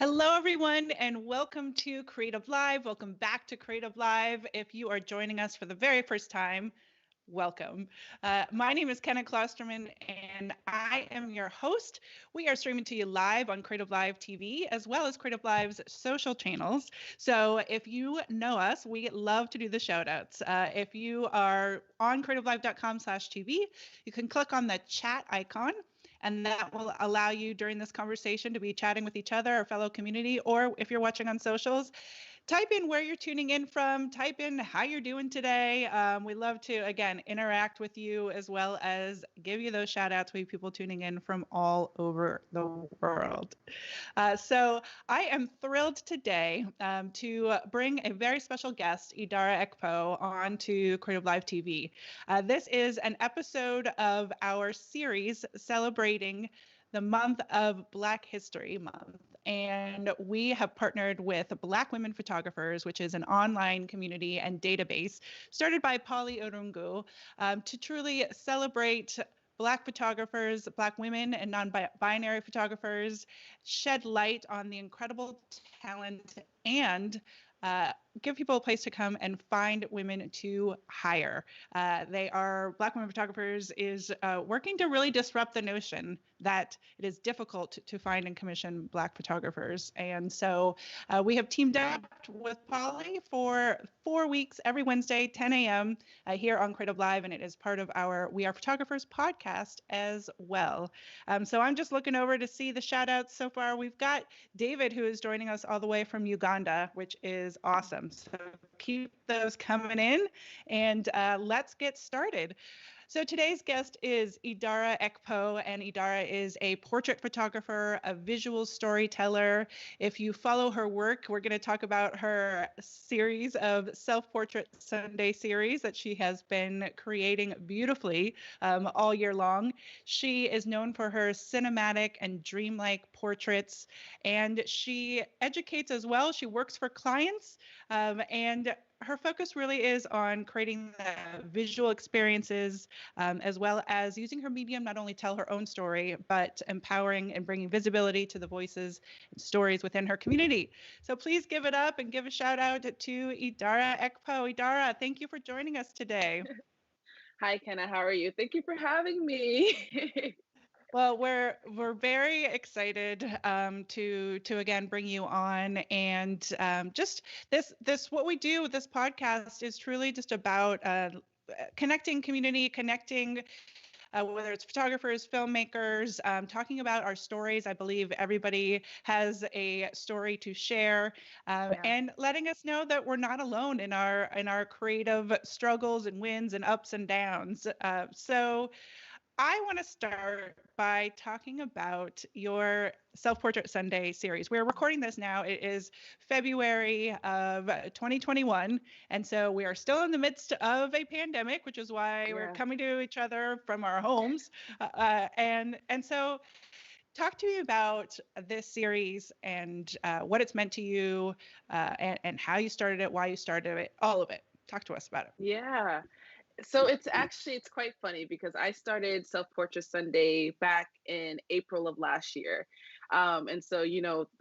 Hello, everyone, and welcome to Creative Live. Welcome back to Creative Live. If you are joining us for the very first time, welcome. My name is Kenna Klosterman, and I am your host. We are streaming to you live on Creative Live TV, as well as Creative Live's social channels. So if you know us, we love to do the shout outs. If you are on creativelive.com/TV, you can click on the chat icon, and that will allow you during this conversation to be chatting with each other, our fellow community, or if you're watching on socials, type in where you're tuning in from, type in how you're doing today. We love to, again, interact with you as well as give you those shout outs. We have people tuning in from all over the world. So I am thrilled today to bring a very special guest, Idara Ekpoh, on to Creative Live TV. This is an episode of our series celebrating the month of Black History Month. And we have partnered with Black Women Photographers, which is an online community and database started by Polly Orungu, to truly celebrate Black photographers, Black women and non-binary photographers, shed light on the incredible talent, and give people a place to come and find women to hire. Black Women Photographers is working to really disrupt the notion that it is difficult to find and commission Black photographers. And so we have teamed up with Polly for 4 weeks, every Wednesday, 10 a.m. Here on Creative Live, and it is part of our We Are Photographers podcast as well. So I'm just looking over to see the shout outs so far. We've got David, who is joining us all the way from Uganda, which is awesome. So keep those coming in, and let's get started. So today's guest is Idara Ekpoh, and Idara is a portrait photographer, a visual storyteller. If you follow her work, we're going to talk about her series of Self-Portrait Sunday series that she has been creating beautifully all year long. She is known for her cinematic and dreamlike portraits, and she educates as well. She works for clients, and her focus really is on creating the visual experiences, as well as using her medium not only tell her own story, but empowering and bringing visibility to the voices and stories within her community. So please give it up and give a shout out to Idara Ekpoh. Idara, thank you for joining us today. Hi, Kenna. How are you? Thank you for having me. Well, we're very excited to again bring you on, and just this what we do with this podcast is truly just about connecting community, connecting whether it's photographers, filmmakers, talking about our stories. I believe everybody has a story to share, and letting us know that we're not alone in our creative struggles and wins and ups and downs. So I want to start by talking about your Self-Portrait Sunday series. We're recording this now. It is February of 2021. And so we are still in the midst of a pandemic, which is why we're coming to each other from our homes. And so talk to me about this series and what it's meant to you, and how you started it, why you started it, all of it. Talk to us about it. Yeah. So it's quite funny because I started Self-Portrait Sunday back in April of last year. And so,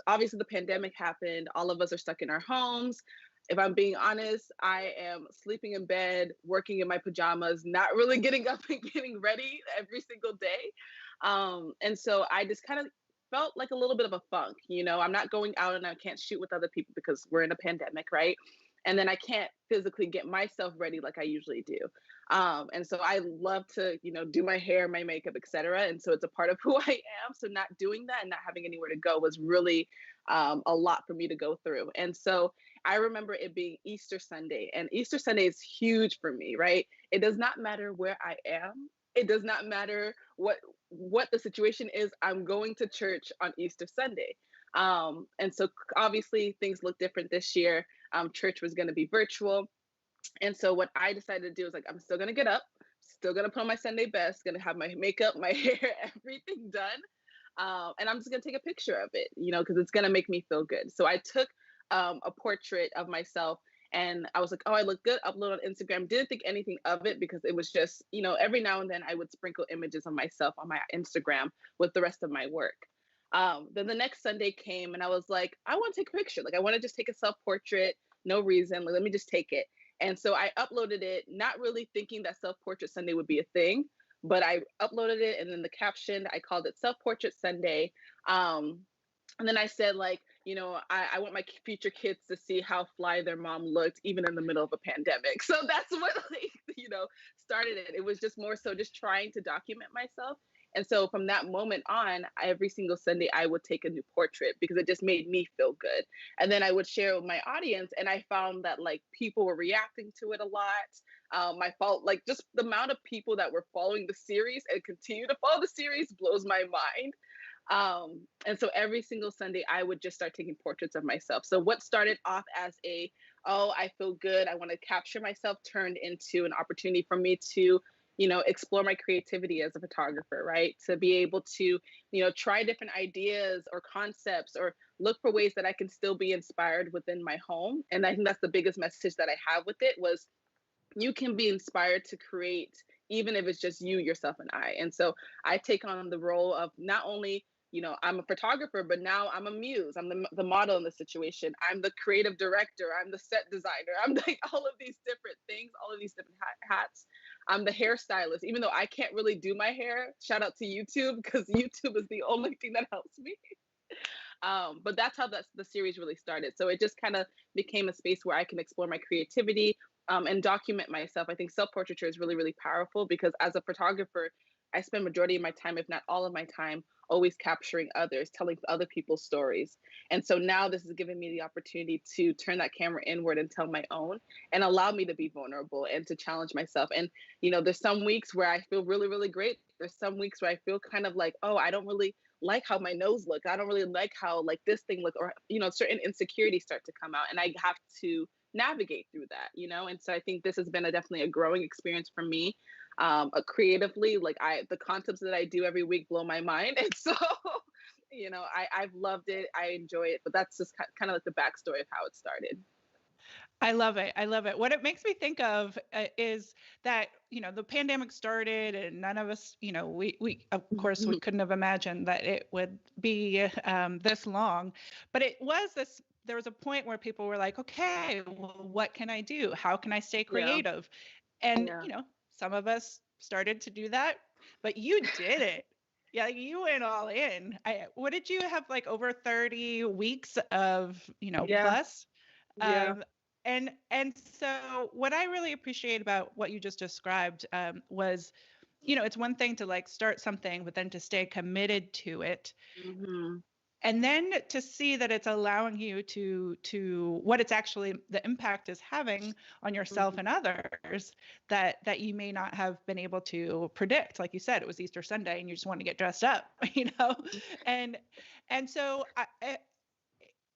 obviously the pandemic happened. All of us are stuck in our homes. If I'm being honest, I am sleeping in bed, working in my pajamas, not really getting up and getting ready every single day. And so I just kind of felt like a little bit of a funk. I'm not going out and I can't shoot with other people because we're in a pandemic, right? And then I can't physically get myself ready like I usually do. And so I love to, do my hair, my makeup, etc. And so it's a part of who I am. So not doing that and not having anywhere to go was really a lot for me to go through. And so I remember it being Easter Sunday, and Easter Sunday is huge for me, right? It does not matter where I am. It does not matter what the situation is. I'm going to church on Easter Sunday. And so obviously things look different this year. Church was going to be virtual. And so what I decided to do is I'm still going to get up, still going to put on my Sunday best, going to have my makeup, my hair, everything done. And I'm just going to take a picture of it, because it's going to make me feel good. So I took a portrait of myself, and I was like, oh, I look good, upload on Instagram. Didn't think anything of it because it was just, every now and then I would sprinkle images of myself on my Instagram with the rest of my work. Then the next Sunday came and I was like, I want to take a picture. Like, I want to just take a self portrait, no reason. Like, let me just take it. And so I uploaded it, not really thinking that self portrait Sunday would be a thing, but I uploaded it. And then the caption, I called it Self Portrait Sunday. Um, and then I said, like, I want my future kids to see how fly their mom looked, even in the middle of a pandemic. So that's what, like, started it. It was just more so just trying to document myself. And so from that moment on, every single Sunday, I would take a new portrait because it just made me feel good. And then I would share with my audience. And I found that, like, people were reacting to it a lot. I felt like just the amount of people that were following the series and continue to follow the series blows my mind. And so every single Sunday, I would just start taking portraits of myself. So what started off as oh, I feel good, I want to capture myself, turned into an opportunity for me to, explore my creativity as a photographer, right? To be able to, try different ideas or concepts or look for ways that I can still be inspired within my home. And I think that's the biggest message that I have with it was you can be inspired to create even if it's just you, yourself, and I. And so I take on the role of not only, I'm a photographer, but now I'm a muse. I'm the model in the situation. I'm the creative director. I'm the set designer. I'm like all of these different things, all of these different hats. I'm the hairstylist, even though I can't really do my hair. Shout out to YouTube because YouTube is the only thing that helps me. But that's how the series really started. So it just kind of became a space where I can explore my creativity, and document myself. I think self-portraiture is really, really powerful because as a photographer, I spend majority of my time, if not all of my time, always capturing others, telling other people's stories. And so now this has given me the opportunity to turn that camera inward and tell my own and allow me to be vulnerable and to challenge myself. And, there's some weeks where I feel really, really great. There's some weeks where I feel kind of like, oh, I don't really like how my nose looks. I don't really like how like this thing looks, or, certain insecurities start to come out and I have to navigate through that, and so I think this has been definitely a growing experience for me, creatively. Like the concepts that I do every week blow my mind. And so I've loved it, I enjoy it, but that's just kind of like the backstory of how it started. I love it. I love it. What it makes me think of is that, the pandemic started and none of us, of course, we couldn't have imagined that it would be this long. But there was a point where people were like, okay, well, what can I do? How can I stay Yeah. creative? And, Yeah. some of us started to do that, but you did it. Yeah, you went all in. What did you have, like over 30 weeks of, Yeah. plus? Yeah. Um, and so what I really appreciate about what you just described was, it's one thing to like start something, but then to stay committed to it, Hmm. and then to see that it's allowing you to what it's actually the impact is having on yourself and Hmm. others that you may not have been able to predict. Like you said, it was Easter Sunday, and you just want to get dressed up, and so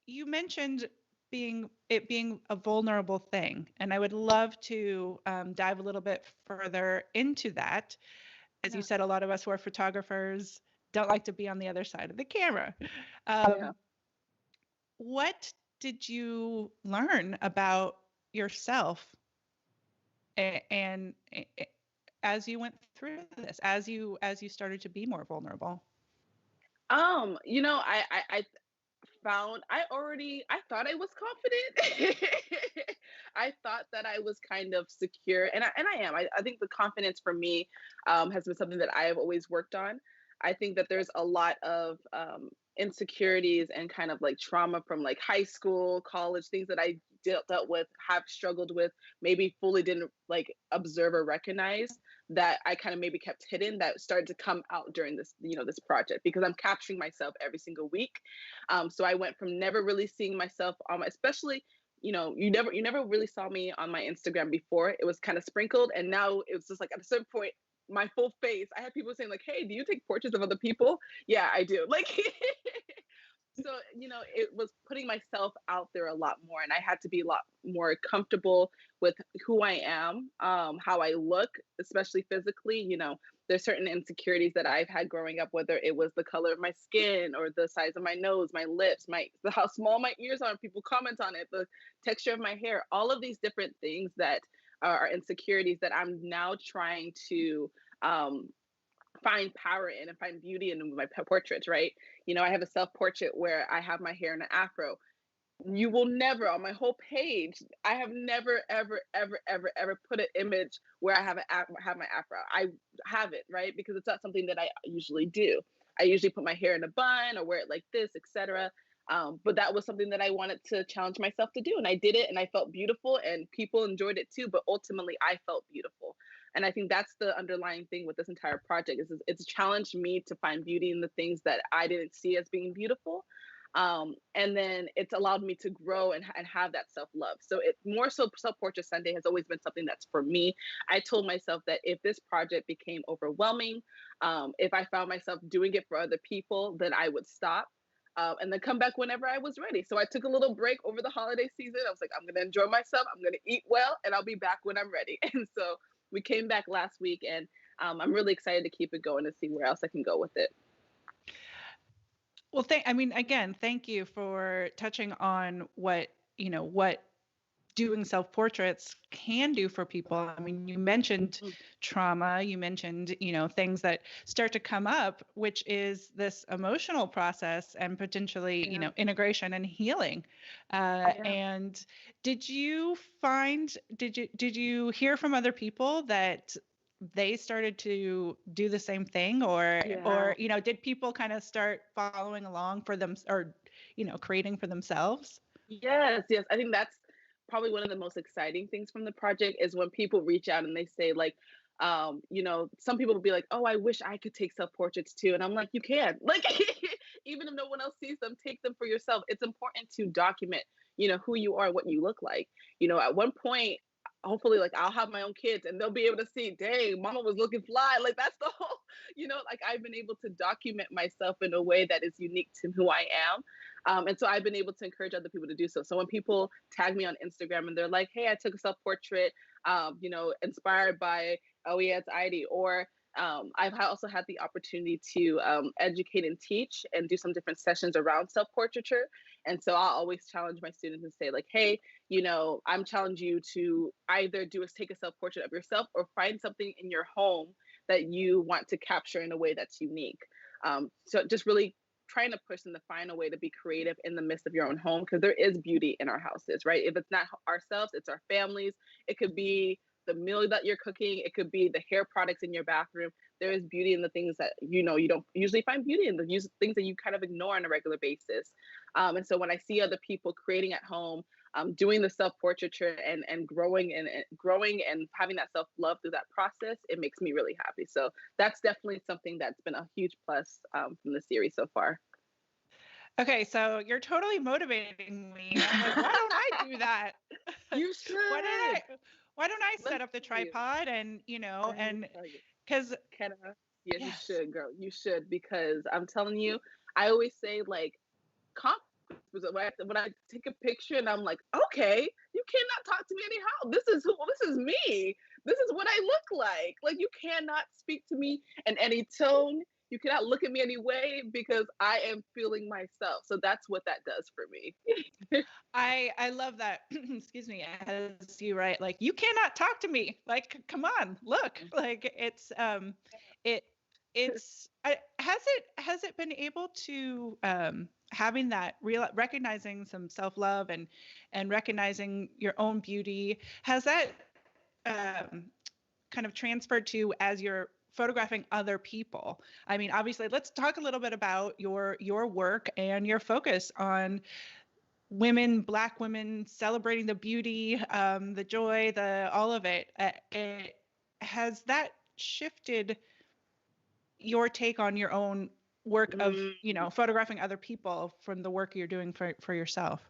you mentioned being a vulnerable thing, and I would love to dive a little bit further into that. As you Yeah. said, a lot of us who are photographers don't like to be on the other side of the camera. Yeah. Um, what did you learn about yourself and as you went through this, as you started to be more vulnerable? I found I thought I was confident. I thought that I was kind of secure, and I am. I think the confidence for me has been something that I have always worked on. I think that there's a lot of insecurities and kind of like trauma from like high school, college, things that I dealt with, have struggled with, maybe fully didn't like observe or recognize, that I kind of maybe kept hidden, that started to come out during this project because I'm capturing myself every single week. So I went from never really seeing myself on my, especially, you never really saw me on my Instagram before. It was kind of sprinkled, and now it was just like at a certain point, my full face. I had people saying like, "Hey, do you take portraits of other people?" Yeah, I do. Like, so it was putting myself out there a lot more, and I had to be a lot more comfortable with who I am, how I look, especially physically. There's certain insecurities that I've had growing up, whether it was the color of my skin or the size of my nose, my lips, how small my ears are, people comment on it, the texture of my hair, all of these different things that are insecurities that I'm now trying to um, find power in and find beauty in my portraits, right? You know, I have a self portrait where I have my hair in an afro. You will never on my whole page, I have never ever ever ever ever put an image where I have my afro. I have it, right? Because it's not something that I usually do. I usually put my hair in a bun or wear it like this, etc. But that was something that I wanted to challenge myself to do, and I did it, and I felt beautiful, and people enjoyed it too. But ultimately, I felt beautiful, and I think that's the underlying thing with this entire project is it's challenged me to find beauty in the things that I didn't see as being beautiful, and then it's allowed me to grow and have that self-love. So it more so self-portrait Sunday has always been something that's for me. I told myself that if this project became overwhelming, if I found myself doing it for other people, then I would stop. And then come back whenever I was ready. So I took a little break over the holiday season. I was like, I'm going to enjoy myself. I'm going to eat well, and I'll be back when I'm ready. And so we came back last week, and I'm really excited to keep it going and see where else I can go with it. Well, I mean, again, thank you for touching on what doing self-portraits can do for people. I mean, you mentioned Mm. trauma, you mentioned, things that start to come up, which is this emotional process and potentially, Yeah. integration and healing. Yeah. And did you hear from other people that they started to do the same thing, or Yeah. did people kind of start following along for them, or creating for themselves? Yes, yes. I think that's probably one of the most exciting things from the project is when people reach out and they say like, some people will be like, "Oh, I wish I could take self portraits too," and I'm like, "You can." Like, even if no one else sees them, take them for yourself. It's important to document, who you are, what you look like. At one point, hopefully, like I'll have my own kids and they'll be able to see, dang, mama was looking fly. Like that's the whole, like I've been able to document myself in a way that is unique to who I am. And so I've been able to encourage other people to do so. So when people tag me on Instagram and they're like, "Hey, I took a self portrait, inspired by it's Idie," or I've also had the opportunity to educate and teach and do some different sessions around self portraiture. And so I'll always challenge my students and say, like, "Hey, I'm challenging you to either take a self portrait of yourself or find something in your home that you want to capture in a way that's unique." So just really trying to push them to find a way to be creative in the midst of your own home, because there is beauty in our houses, right? If it's not ourselves, it's our families. It could be the meal that you're cooking, it could be the hair products in your bathroom. There is beauty in the things that you don't usually find beauty in, the things that you kind of ignore on a regular basis. And so when I see other people creating at home, doing the self portraiture and growing and having that self love through that process, it makes me really happy. So that's definitely something that's been a huge plus from the series so far. Okay, so you're totally motivating me. I'm like, why don't I do that? You Why don't should. I why don't I Let set me up the tell you. tripod and, Let me and tell you. because Kenna, yes, you yes. should, girl. You should, because I'm telling you, I always say like confidence. When I take a picture and I'm like, okay, you cannot talk to me anyhow. This is me. This is what I look like. Like you cannot speak to me in any tone. You cannot look at me any way because I am feeling myself. So that's what that does for me. I love that. Excuse me, as you write, like you cannot talk to me. Like, come on, look. Like it has it been able to having that real recognizing some self-love and recognizing your own beauty, has that kind of transferred to as you're photographing other people? I mean, obviously, let's talk a little bit about your work and your focus on women, Black women, celebrating the beauty, the joy, the all of it. Has that shifted your take on your own work of, Mm. photographing other people from the work you're doing for yourself?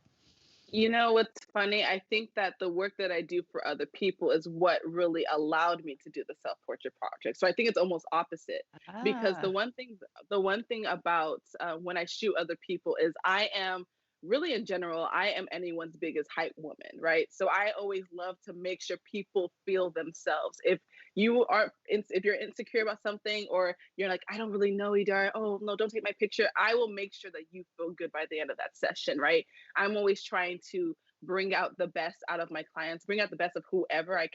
You know what's funny? I think that the work that I do for other people is what really allowed me to do the self-portrait project. So I think it's almost opposite, because the Ah, one thing about when I shoot other people is I am really, in general, I am anyone's biggest hype woman, right? So I always love to make sure people feel themselves. If you're insecure about something, or you're like, I don't really know, Idara, oh no, don't take my picture, I will make sure that you feel good by the end of that session, right? I'm always trying to bring out the best out of my clients, bring out the best of whoever I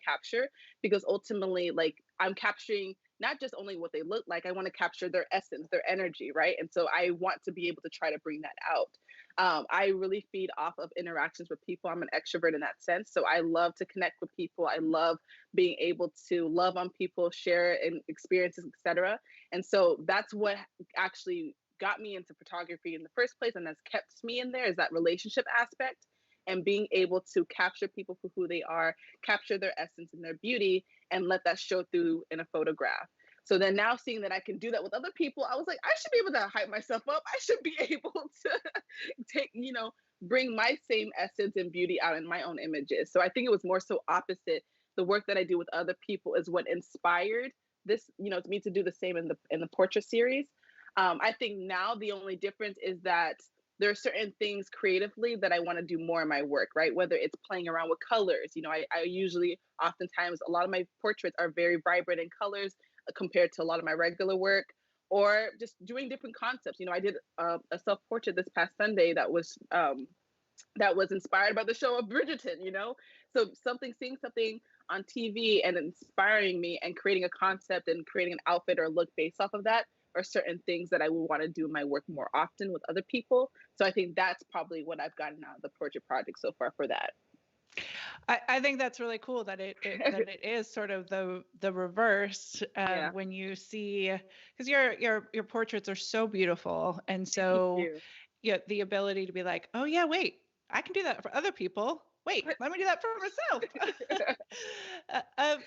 capture, because ultimately, like I'm capturing not just only what they look like, I want to capture their essence, their energy, right? And so I want to be able to try to bring that out. I really feed off of interactions with people. I'm an extrovert in that sense. So I love to connect with people. I love being able to love on people, share and experiences, etc. And so that's what actually got me into photography in the first place, and that's kept me in there, is that relationship aspect and being able to capture people for who they are, capture their essence and their beauty, and let that show through in a photograph. So then now seeing that I can do that with other people, I was like, I should be able to hype myself up. I should be able to take, bring my same essence and beauty out in my own images. So I think it was more so opposite. The work that I do with other people is what inspired this, me to do the same in the portrait series. I think now the only difference is that there are certain things creatively that I want to do more in my work, right? Whether it's playing around with colors, I usually, oftentimes, a lot of my portraits are very vibrant in colors compared to a lot of my regular work, or just doing different concepts. I did a self portrait this past Sunday that was inspired by the show of Bridgerton. So seeing something on TV and inspiring me and creating a concept and creating an outfit or look based off of that are certain things that I would want to do in my work more often with other people. So I think that's probably what I've gotten out of the portrait project so far for that. I think that's really cool that it is sort of the reverse, Yeah. when you see, because your portraits are so beautiful, and Thank so you. the ability to be like, oh yeah, wait, I can do that for other people. Wait, let me do that for myself. uh, uh,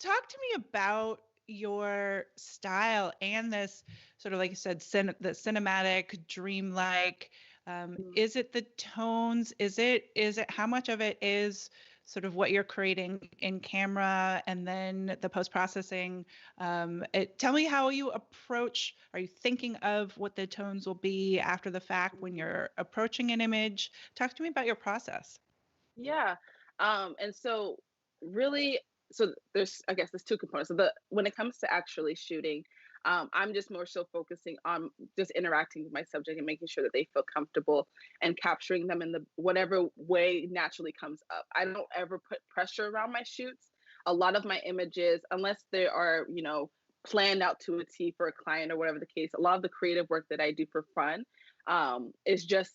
Talk to me about your style and this sort of, like you said, the cinematic, dreamlike. Mhm. Is it the tones? Is it how much of it is sort of what you're creating in camera and then the post processing? Tell me how you approach. Are you thinking of what the tones will be after the fact when you're approaching an image? Talk to me about your process. Yeah. And so really, so I guess there's two components. So when it comes to actually shooting, I'm just more so focusing on just interacting with my subject and making sure that they feel comfortable and capturing them in the whatever way naturally comes up. I don't ever put pressure around my shoots. A lot of my images, unless they are, planned out to a T for a client or whatever the case, a lot of the creative work that I do for fun is just,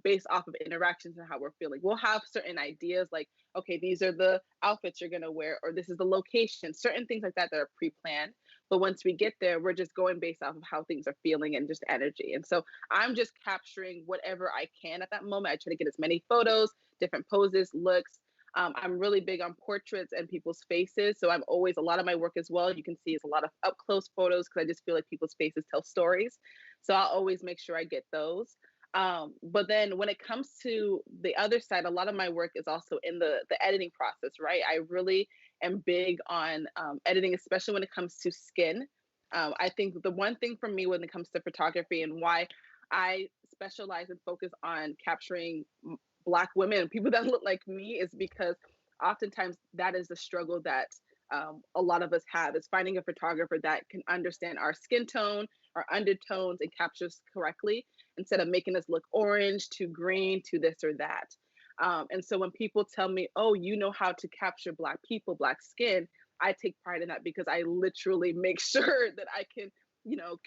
based off of interactions and how we're feeling. We'll have certain ideas like, okay, these are the outfits you're going to wear, or this is the location, certain things like that are pre-planned. But once we get there, we're just going based off of how things are feeling and just energy. And so I'm just capturing whatever I can at that moment. I try to get as many photos, different poses, looks. I'm really big on portraits and people's faces. So I'm always, a lot of my work as well, you can see, is a lot of up close photos because I just feel like people's faces tell stories. So I'll always make sure I get those. But then when it comes to the other side, a lot of my work is also in the editing process, right? I really am big on editing, especially when it comes to skin. I think the one thing for me when it comes to photography and why I specialize and focus on capturing Black women and people that look like me is because oftentimes that is the struggle that a lot of us have, is finding a photographer that can understand our skin tone, our undertones, and captures correctly instead of making us look orange to green to this or that. And so when people tell me, oh, you know how to capture Black people, Black skin, I take pride in that because I literally make sure that I can,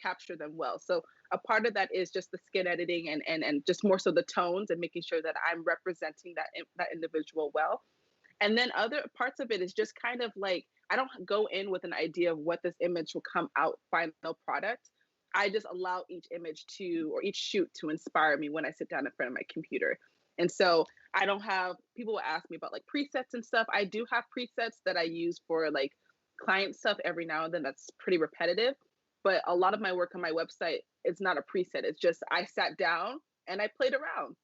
capture them well. So a part of that is just the skin editing and just more so the tones and making sure that I'm representing that individual well. And then other parts of it is just kind of like, I don't go in with an idea of what this image will come out final product. I just allow each image or each shoot to inspire me when I sit down in front of my computer. And so I don't have, people will ask me about like presets and stuff. I do have presets that I use for like client stuff every now and then that's pretty repetitive. But a lot of my work on my website, it's not a preset. It's just I sat down and I played around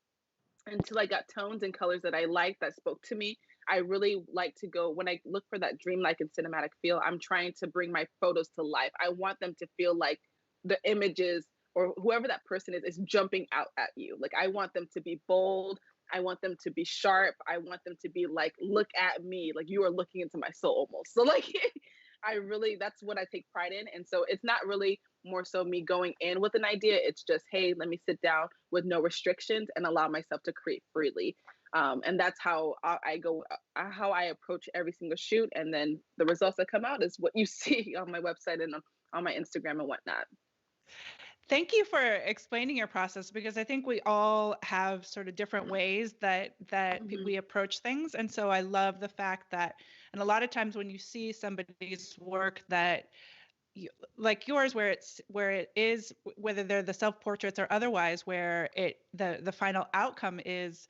until I got tones and colors that I liked, that spoke to me. I really like to go, when I look for that dreamlike and cinematic feel, I'm trying to bring my photos to life. I want them to feel like the images or whoever that person is jumping out at you. Like I want them to be bold. I want them to be sharp. I want them to be like, look at me, like you are looking into my soul almost. So like that's what I take pride in. And so it's not really more so me going in with an idea. It's just, hey, let me sit down with no restrictions and allow myself to create freely. And that's how I go, how I approach every single shoot. And then the results that come out is what you see on my website and on my Instagram and whatnot. Thank you for explaining your process, because I think we all have sort of different ways that Hmm. we approach things. And so I love the fact that, and a lot of times when you see somebody's work that you, like yours, where it is, whether they're the self portraits or otherwise, where the final outcome is,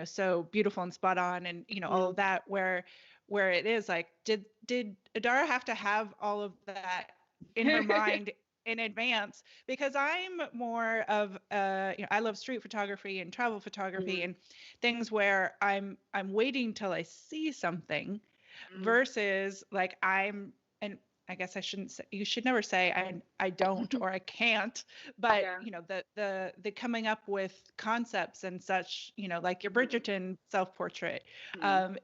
so beautiful and spot on, and all Yeah. of that, where it is like, did Idara have to have all of that in her mind in advance? Because I'm more of I love street photography and travel photography Mm-hmm. and things where I'm waiting till I see something, Mm-hmm. versus like and I guess I shouldn't say, you should never say I don't or I can't, but Yeah. the coming up with concepts and such, like your Mm-hmm. Bridgerton self-portrait,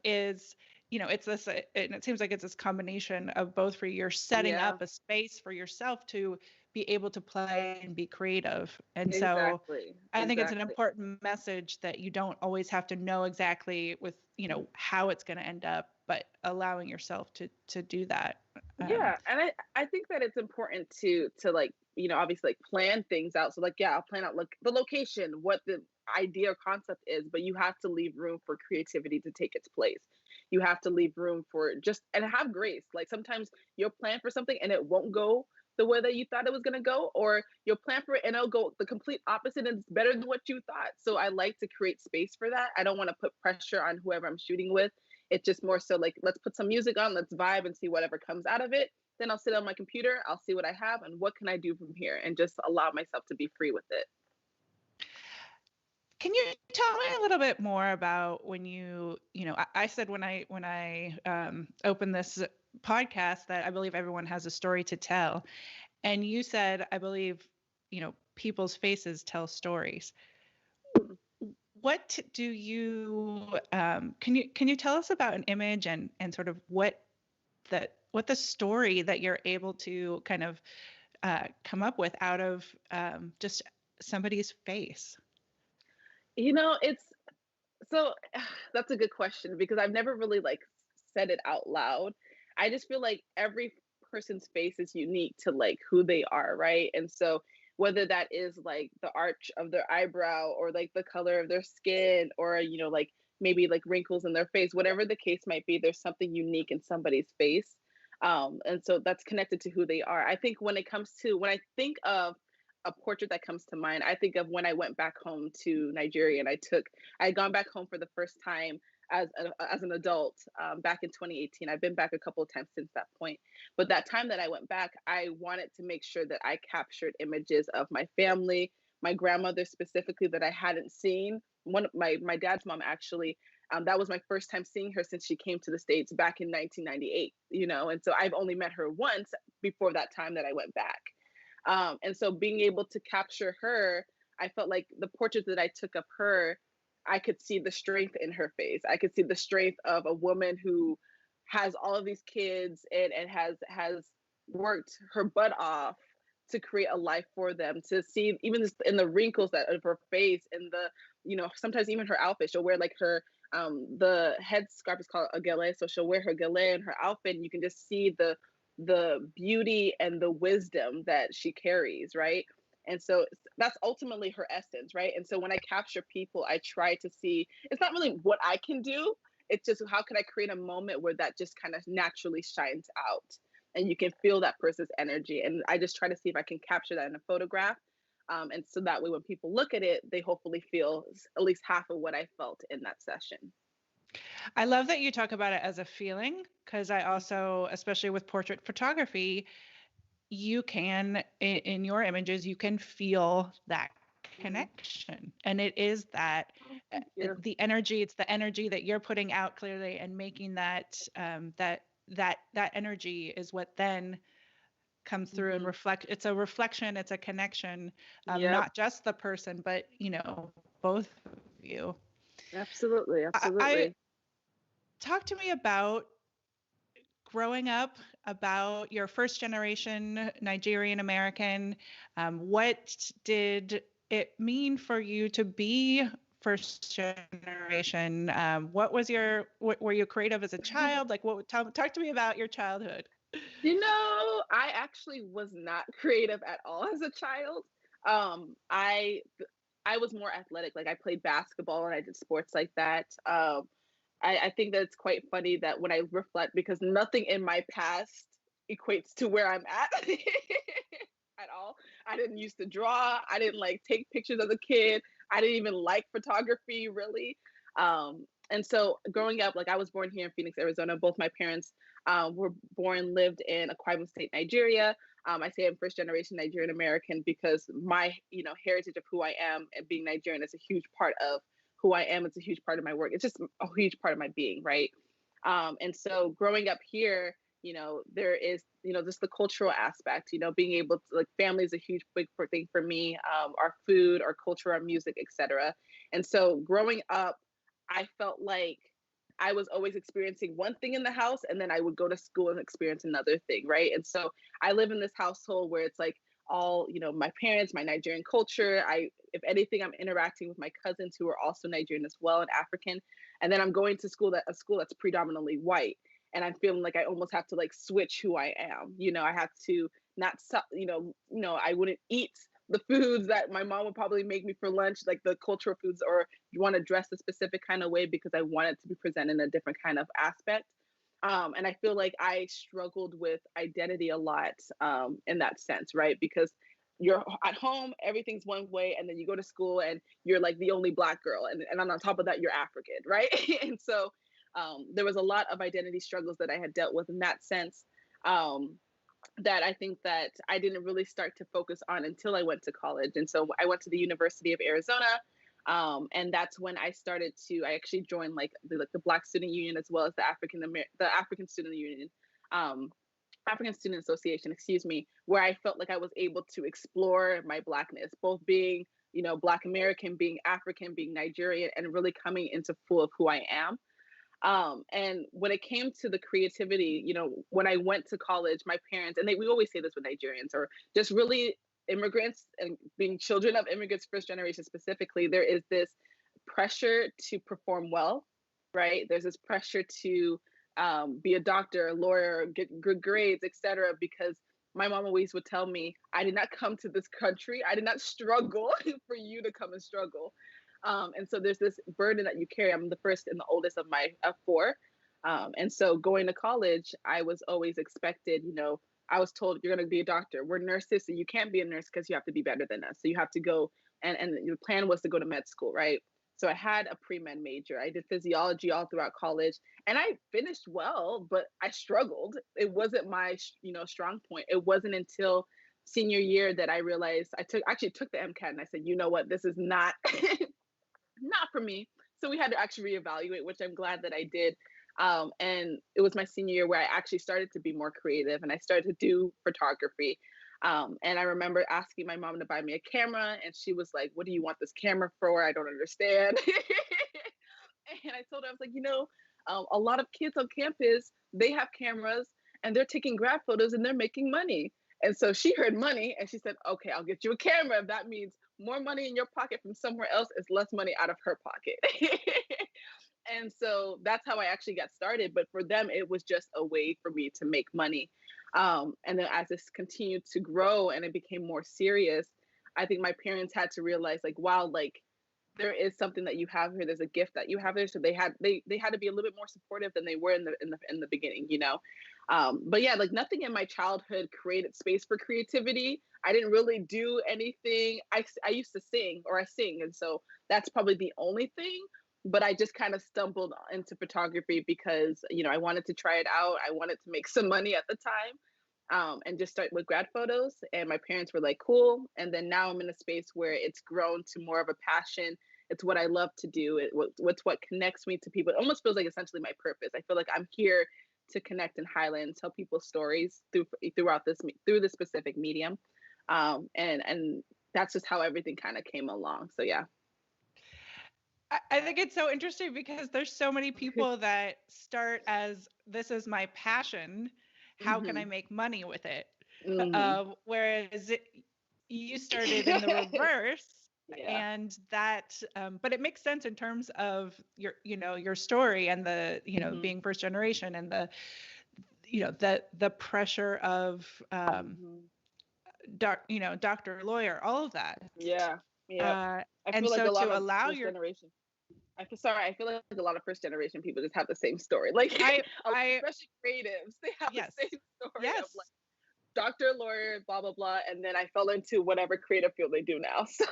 is, it's this, and it seems like it's this combination of both, for you're setting Yeah. up a space for yourself to be able to play and be creative. And so Exactly. I think it's an Exactly. important message that you don't always have to know exactly with, how it's going to end up, but allowing yourself to do that. Um, Yeah, and I think that it's important to like, obviously like plan things out. So like, yeah, I'll plan out like the location, what the idea or concept is, but you have to leave room for creativity to take its place. You have to leave room for just, and have grace. Like sometimes you'll plan for something and it won't go the way that you thought it was going to go, or you'll plan for it and it'll go the complete opposite and it's better than what you thought. So I like to create space for that. I don't want to put pressure on whoever I'm shooting with. It's just more so like, let's put some music on, let's vibe and see whatever comes out of it. Then I'll sit on my computer, I'll see what I have and what can I do from here, and just allow myself to be free with it. can you tell me a little bit more about when I said when I opened this podcast that I believe everyone has a story to tell, and you said, I believe, people's faces tell stories. What do you can you tell us about an image, and sort of what the story that you're able to kind of come up with out of just somebody's face? It's so that's a good question because I've never really like said it out loud. I just feel like every person's face is unique to like who they are, right? And so whether that is like the arch of their eyebrow or like the color of their skin or like maybe like wrinkles in their face, whatever the case might be, there's something unique in somebody's face. And so that's connected to who they are. I think when I think of a portrait that comes to mind, I think of when I went back home to Nigeria and I had gone back home for the first time as an adult back in 2018. I've been back a couple of times since that point. But that time that I went back, I wanted to make sure that I captured images of my family, my grandmother specifically that I hadn't seen. One of my dad's mom actually. That was my first time seeing her since she came to the States back in 1998, and so I've only met her once before that time that I went back. And so being able to capture her, I felt like the portrait that I took of her, I could see the strength in her face. I could see the strength of a woman who has all of these kids and has worked her butt off to create a life for them. To see even just in the wrinkles that of her face and the sometimes even her outfit. She'll wear like her the headscarf is called a gele, so she'll wear her gele and her outfit, and you can just see the beauty and the wisdom that she carries, right? And so that's ultimately her essence, right? And so when I capture people, I try to see it's not really what I can do, it's just how can I create a moment where that just kind of naturally shines out and you can feel that person's energy. And I just try to see if I can capture that in a photograph. And so that way, when people look at it, they hopefully feel at least half of what I felt in that session. I love that you talk about it as a feeling, because I also, especially with portrait photography, you can, in your images, you can feel that Mm-hmm. connection. And it is that Oh, thank you. the energy, it's the energy that you're putting out clearly and making that energy is what then comes through and Mm-hmm. it's a reflection, it's a connection, Yep. not just the person, but both of you. Absolutely. I Absolutely. talk to me about growing up, about your first generation Nigerian American. What did it mean for you to be first generation. What was were you creative as a child? Like, talk to me about your childhood. I actually was not creative at all as a child. I was more athletic. Like I played basketball and I did sports like that. I think that it's quite funny that when I reflect, because nothing in my past equates to where I'm at at all. I didn't used to draw. I didn't like take pictures as a kid. I didn't even like photography really. And so growing up, like I was born here in Phoenix, Arizona. Both my parents were born, lived in Akwa Ibom State, Nigeria. I say I'm first generation Nigerian American because my, heritage of who I am and being Nigerian is a huge part of who I am. It's a huge part of my work. It's just a huge part of my being, right? And so growing up here, there is, just the cultural aspect, being able to, like, family is a huge big thing for me, our food, our culture, our music, etc. And so growing up, I felt like I was always experiencing one thing in the house and then I would go to school and experience another thing, right? And so I live in this household where it's like all, my parents, my Nigerian culture. If anything, I'm interacting with my cousins who are also Nigerian as well and African. And then I'm going to a school that's predominantly white. And I'm feeling like I almost have to like switch who I am. I have to not, I wouldn't eat the foods that my mom would probably make me for lunch, like the cultural foods, or you want to dress a specific kind of way because I want it to be presented in a different kind of aspect. And I feel like I struggled with identity a lot in that sense, right? Because you're at home, everything's one way, and then you go to school and you're like the only Black girl. And on top of that, you're African, right? And so there was a lot of identity struggles that I had dealt with in that sense. That I think that I didn't really start to focus on until I went to college. And so I went to the University of Arizona. And that's when I actually joined like the Black Student Union as well as the African Student Union, African Student Association, excuse me, where I felt like I was able to explore my Blackness, both being, Black American, being African, being Nigerian, and really coming into full of who I am. And when it came to the creativity, when I went to college, my parents, and we always say this with Nigerians or just really immigrants and being children of immigrants, first generation specifically, there is this pressure to perform well, right? There's this pressure to be a doctor, a lawyer, get good grades, etc. Because my mom always would tell me, I did not come to this country. I did not struggle for you to come and struggle. And so there's this burden that you carry. I'm the first and the oldest of four. And so going to college, I was always expected, I was told you're going to be a doctor. We're nurses, so you can't be a nurse because you have to be better than us. So you have to go, and the plan was to go to med school, right? So I had a pre-med major. I did physiology all throughout college and I finished well, but I struggled. It wasn't my, strong point. It wasn't until senior year that I realized actually took the MCAT and I said, you know what, this is not not for me. So we had to actually reevaluate, which I'm glad that I did. And it was my senior year where I actually started to be more creative and I started to do photography. And I remember asking my mom to buy me a camera, and she was like, "What do you want this camera for? I don't understand." And I told her, I was like, a lot of kids on campus, they have cameras and they're taking grad photos and they're making money. And so she heard money and she said, okay, I'll get you a camera. If that means more money in your pocket from somewhere else is less money out of her pocket. And so that's how I actually got started. But for them, it was just a way for me to make money. And then as this continued to grow and it became more serious, I think my parents had to realize, like, wow, like there is something that you have here. There's a gift that you have there. So they had to be a little bit more supportive than they were in the beginning, But yeah, like nothing in my childhood created space for creativity. I didn't really do anything. I used to sing, or I sing, and so that's probably the only thing. But I just kind of stumbled into photography because I wanted to try it out. I wanted to make some money at the time, and just start with grad photos. And my parents were like, cool. And then now I'm in a space where it's grown to more of a passion. It's what I love to do. What's what connects me to people. It almost feels like essentially my purpose. I feel like I'm here to connect and highlight and tell people stories through this specific medium. And that's just how everything kind of came along. So yeah. I think it's so interesting because there's so many people that start as this is my passion. How can I Hmm. make money with it? Hmm. Whereas you started in the reverse. Yeah. And that, but it makes sense in terms of your, your story and the, Hmm. being first generation and the, the pressure of, Hmm. doctor, lawyer, all of that. Yeah. Yep. I And feel like so a lot to of allow first your, generation. I feel like a lot of first generation people just have the same story. Like I, I, especially creatives, they have the yes, same story of like yes. doctor, lawyer, blah blah blah, and then I fell into whatever creative field they do now. So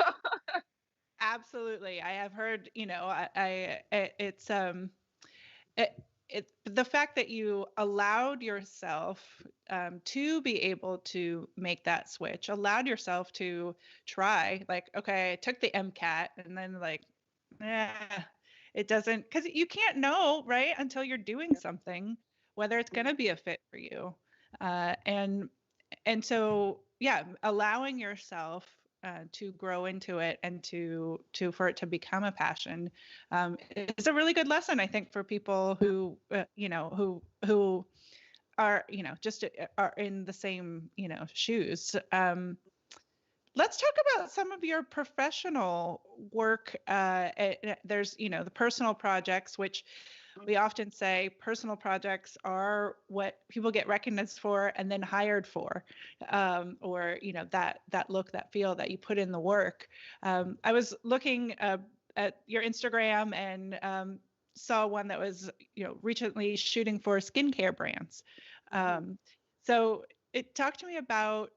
Absolutely. I have heard, it's it, the fact that you allowed yourself to be able to make that switch, allowed yourself to try, like, okay, I took the MCAT and then like, eh, it doesn't, because you can't know, right, until you're doing something, whether it's going to be a fit for you. And so yeah, allowing yourself to grow into it and to for it to become a passion is a really good lesson, I think, for people who who are just are in the same shoes. Let's talk about some of your professional work. There's the personal projects, which we often say personal projects are what people get recognized for and then hired for, or that look, that feel that you put in the work. I was looking at your Instagram and saw one that was recently shooting for skincare brands. mhm. Um, so it talked to me about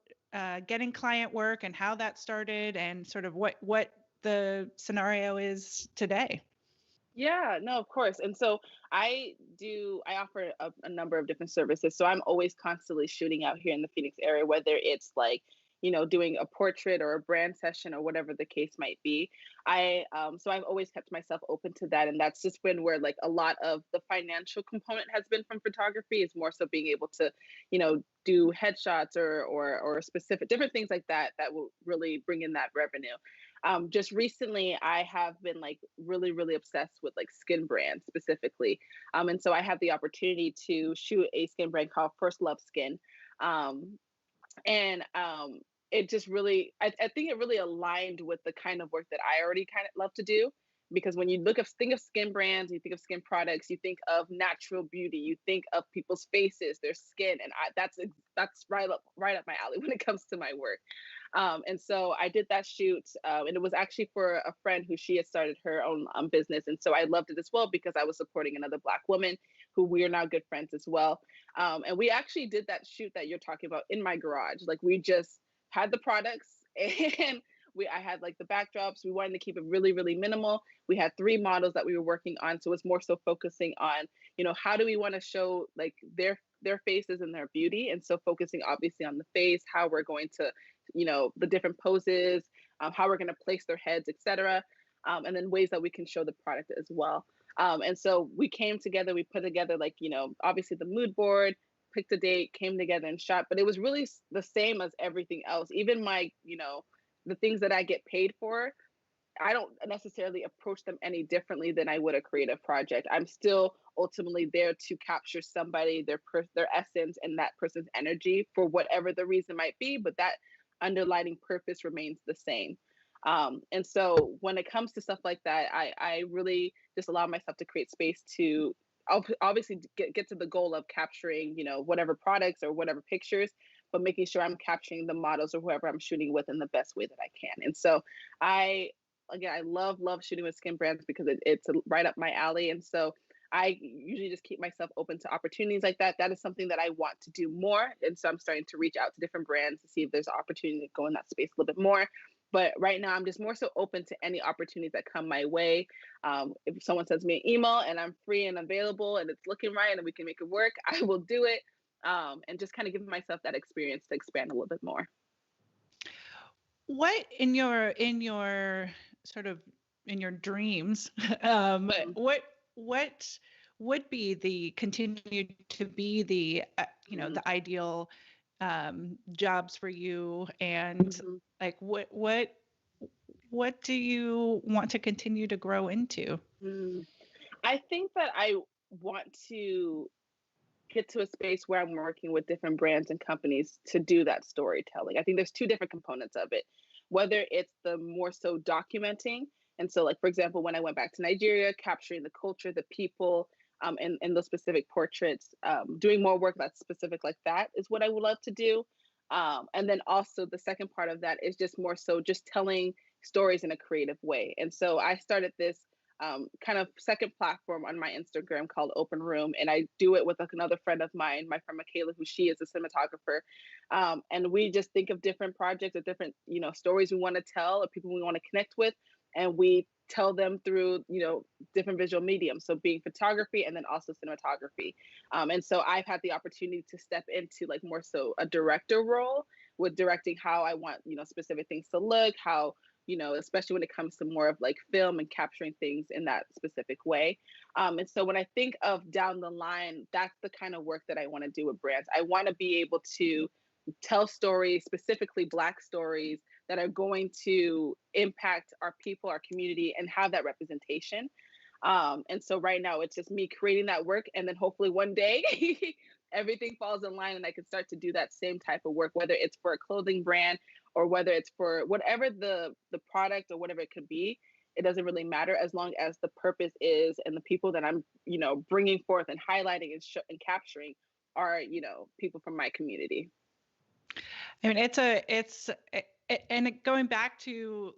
getting client work and how that started and sort of what the scenario is today. Yeah, no, of course. And so I offer a number of different services. So I'm always constantly shooting out here in the Phoenix area, whether it's like, doing a portrait or a brand session or whatever the case might be. So I've always kept myself open to that. And that's just been where like a lot of the financial component has been from photography is more so being able to, do headshots or specific different things like that that will really bring in that revenue. Just recently I have been like really really obsessed with like skin brands specifically, and so I have the opportunity to shoot a skin brand called First Love Skin. Um, and it just really I think it really aligned with the kind of work that I already kind of love to do, because when you think of skin brands, you think of skin products, you think of natural beauty, you think of people's faces, their skin, and that's right up my alley when it comes to my work. And so I did that shoot, and it was actually for a friend who she had started her own business, and so I loved it as well because I was supporting another Black woman who we are now good friends as well. And we actually did that shoot that you're talking about in my garage. Like we just had the products and I had like the backdrops. We wanted to keep it really, really minimal. We had 3 models that we were working on. So it's more so focusing on, how do we want to show like their faces and their beauty. And so focusing obviously on the face, how we're going to, the different poses, how we're going to place their heads, etc. And then ways that we can show the product as well. And so we came together, we put together like, obviously the mood board, picked a date, came together and shot, but it was really the same as everything else. Even my, the things that I get paid for, I don't necessarily approach them any differently than I would a creative project. I'm still ultimately there to capture somebody, their essence and that person's energy for whatever the reason might be, but that underlining purpose remains the same. And so when it comes to stuff like that, I really just allow myself to create space to obviously get to the goal of capturing, whatever products or whatever pictures, but making sure I'm capturing the models or whoever I'm shooting with in the best way that I can. And so I again, I love shooting with skin brands because it's right up my alley. And so I usually just keep myself open to opportunities like that. That is something that I want to do more. And so I'm starting to reach out to different brands to see if there's an opportunity to go in that space a little bit more. But right now, I'm just more so open to any opportunities that come my way. If someone sends me an email and I'm free and available and it's looking right and we can make it work, I will do it. And just kind of give myself that experience to expand a little bit more. What in your sort of in your dreams, Mhm. what would be the continue to be the Mhm. the ideal jobs for you, and Mhm. like what do you want to continue to grow into? Mm. I think that I want to get to a space where I'm working with different brands and companies to do that storytelling. I think there's two different components of it. whether it's the more so documenting. And so, like, for example, when I went back to Nigeria, capturing the culture, the people, and those specific portraits, doing more work that's specific like that is what I would love to do. And then also the second part of that is just more so just telling stories in a creative way. And so I started this kind of second platform on my Instagram called Open Room, and I do it with like another friend of mine, my friend Michaela, who she is a cinematographer, and we just think of different projects or different stories we want to tell or people we want to connect with, and we tell them through different visual mediums, so being photography and then also cinematography. And so I've had the opportunity to step into like more so a director role with directing how I want specific things to look, how especially when it comes to more of like film and capturing things in that specific way. And so when I think of down the line, that's the kind of work that I want to do with brands. I want to be able to tell stories, specifically Black stories, that are going to impact our people, our community, and have that representation. And so right now it's just me creating that work, and then hopefully one day everything falls in line and I can start to do that same type of work, whether it's for a clothing brand or whether it's for whatever the product or whatever it could be. It doesn't really matter as long as the purpose is and the people that I'm bringing forth and highlighting and capturing are people from my community. I mean, going back to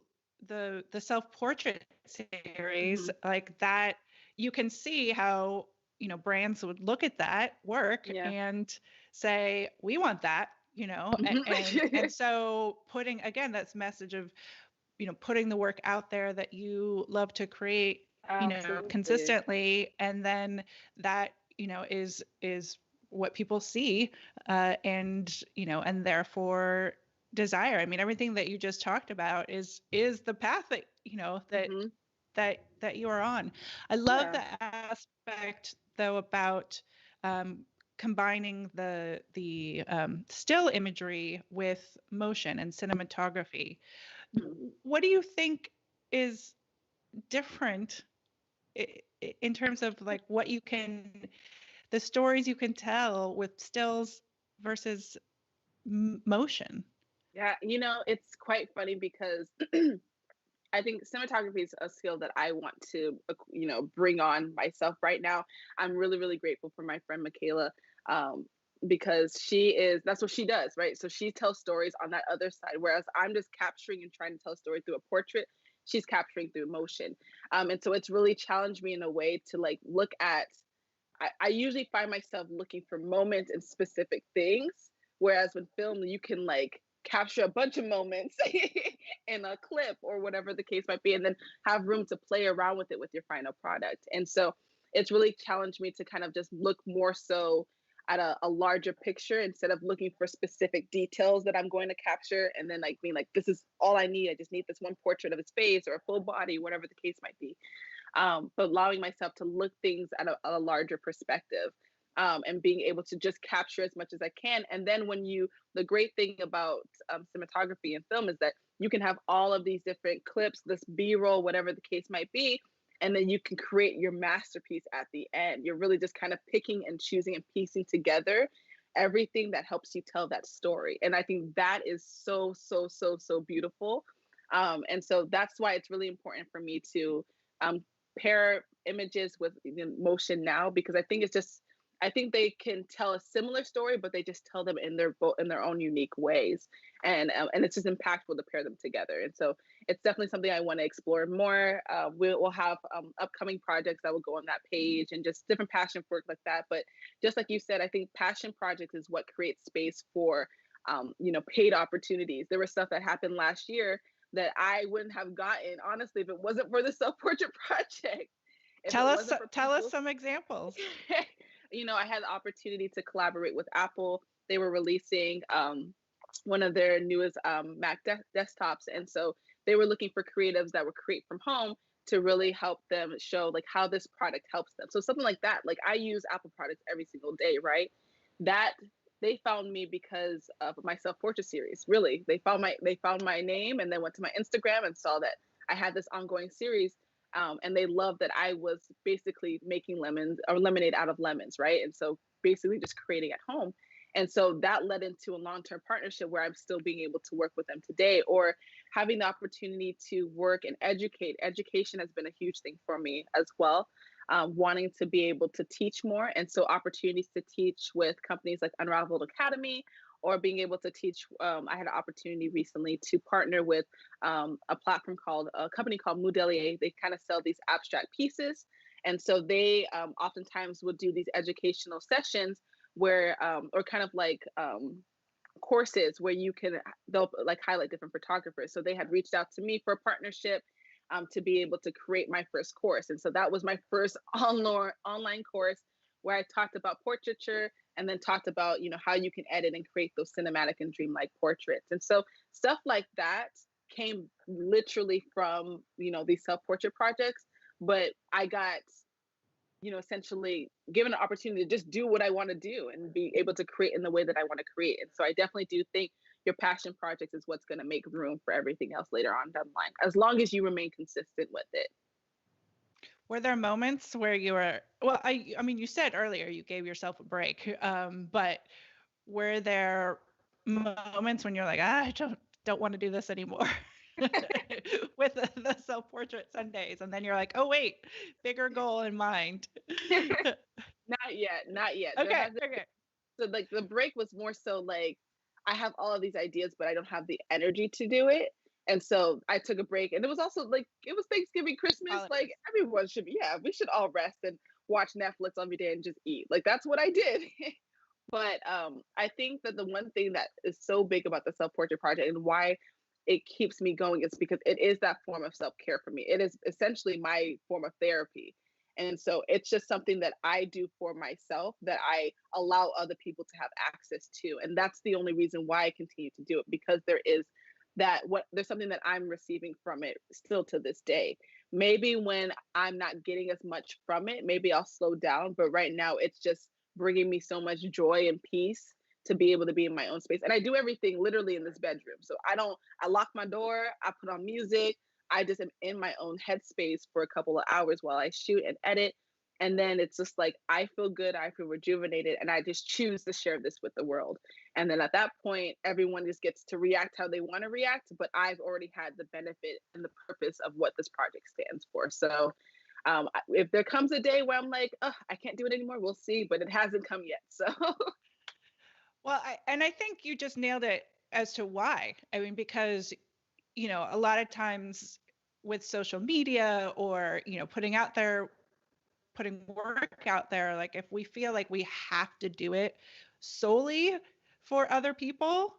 the self-portrait series, Mm-hmm. like that, you can see how, brands would look at that work Yeah. and say, we want that, and Mm-hmm. so putting, again, that's message of, putting the work out there that you love to create, Absolutely. consistently, and then that, is what people see, and therefore desire. I mean, everything that you just talked about is the path that Mm-hmm. that you are on. I love Yeah. the aspect though about combining the still imagery with motion and cinematography. Mm-hmm. What do you think is different in terms of like the stories you can tell with stills versus motion? Yeah, it's quite funny because I think cinematography is a skill that I want to, bring on myself right now. I'm really, really grateful for my friend Michaela, um, because that's what she does, right? So she tells stories on that other side, whereas I'm just capturing and trying to tell a story through a portrait. She's capturing through emotion. And so it's really challenged me in a way to like look at, I usually find myself looking for moments and specific things, whereas with film, you can like capture a bunch of moments in a clip or whatever the case might be, and then have room to play around with it with your final product. And so it's really challenged me to kind of just look more so at a larger picture instead of looking for specific details that I'm going to capture and then like being like, this is all I need. I just need this one portrait of his face or a full body, whatever the case might be. But allowing myself to look things at a larger perspective, and being able to just capture as much as I can. And then the great thing about cinematography and film is that you can have all of these different clips, this B-roll, whatever the case might be, and then you can create your masterpiece at the end. You're really just kind of picking and choosing and piecing together everything that helps you tell that story. And I think that is so, so, so, so beautiful. And so that's why it's really important for me to um, pair images with motion now, because I think they can tell a similar story, but they just tell them in their own unique ways, and it's just impactful to pair them together. And so it's definitely something I want to explore more. We'll have upcoming projects that will go on that page and just different passion work like that. But just like you said, I think passion projects is what creates space for paid opportunities. There was stuff that happened last year that I wouldn't have gotten, honestly, if it wasn't for the self-portrait project. If Tell it us wasn't for tell us people, some examples. I had the opportunity to collaborate with Apple. They were releasing one of their newest Mac desktops, and so they were looking for creatives that would create from home to really help them show like how this product helps them. So something like that, like I use Apple products every single day, right? That they found me because of my self-portrait series. Really, they found my name and then went to my Instagram and saw that I had this ongoing series, and they loved that I was basically making lemons or lemonade out of lemons, right? And so basically just creating at home. And so that led into a long-term partnership where I'm still being able to work with them today. Or having the opportunity to work and education has been a huge thing for me as well. Wanting to be able to teach more. And so opportunities to teach with companies like Unraveled Academy, or being able to teach. I had an opportunity recently to partner with a company called Moodelier. They kind of sell these abstract pieces. And so they oftentimes would do these educational sessions where, or kind of like courses where they'll like highlight different photographers. So they had reached out to me for a partnership to be able to create my first course. And so that was my first online course where I talked about portraiture and then talked about, how you can edit and create those cinematic and dreamlike portraits. And so stuff like that came literally from, these self-portrait projects. But I got, essentially given an opportunity to just do what I want to do and be able to create in the way that I want to create. And so I definitely do think your passion projects is what's going to make room for everything else later on down the line, as long as you remain consistent with it. Were there moments where you were, well, I mean, you said earlier you gave yourself a break, but were there moments when you're like, I don't want to do this anymore with the self-portrait Sundays, and then you're like, oh wait, bigger goal in mind? Not yet, not yet. Okay, okay. So like the break was more so like I have all of these ideas, but I don't have the energy to do it. And so I took a break. And it was also like it was Thanksgiving, Christmas. Like everyone should be, we should all rest and watch Netflix every day and just eat. Like that's what I did. But I think that the one thing that is so big about the self-portrait project and why it keeps me going is because it is that form of self-care for me. It is essentially my form of therapy. And so it's just something that I do for myself that I allow other people to have access to. And that's the only reason why I continue to do it, because there's something that I'm receiving from it still to this day. Maybe when I'm not getting as much from it, maybe I'll slow down. But right now it's just bringing me so much joy and peace to be able to be in my own space. And I do everything literally in this bedroom. So I lock my door, I put on music, I just am in my own headspace for a couple of hours while I shoot and edit. And then it's just like, I feel good, I feel rejuvenated, and I just choose to share this with the world. And then at that point, everyone just gets to react how they want to react. But I've already had the benefit and the purpose of what this project stands for. So if there comes a day where I'm like, oh, I can't do it anymore, we'll see. But it hasn't come yet. So. Well, I think you just nailed it as to why. I mean, because, a lot of times with social media or, putting work out there, like if we feel like we have to do it solely for other people,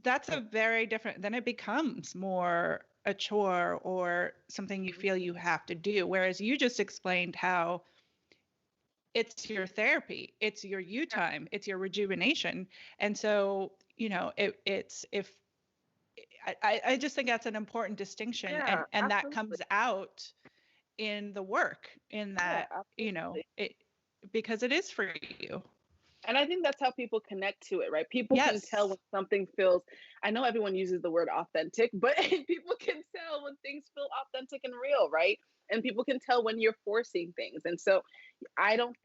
that's a very different, then it becomes more a chore or something you feel you have to do. Whereas you just explained how it's your therapy, it's your you time, it's your rejuvenation. And so, it's if I just think that's an important distinction, and that comes out in the work, in that, it, because it is for you. And I think that's how people connect to it, right? People can tell when something feels, I know everyone uses the word authentic, but people can tell when things feel authentic and real, right? And people can tell when you're forcing things. And so I don't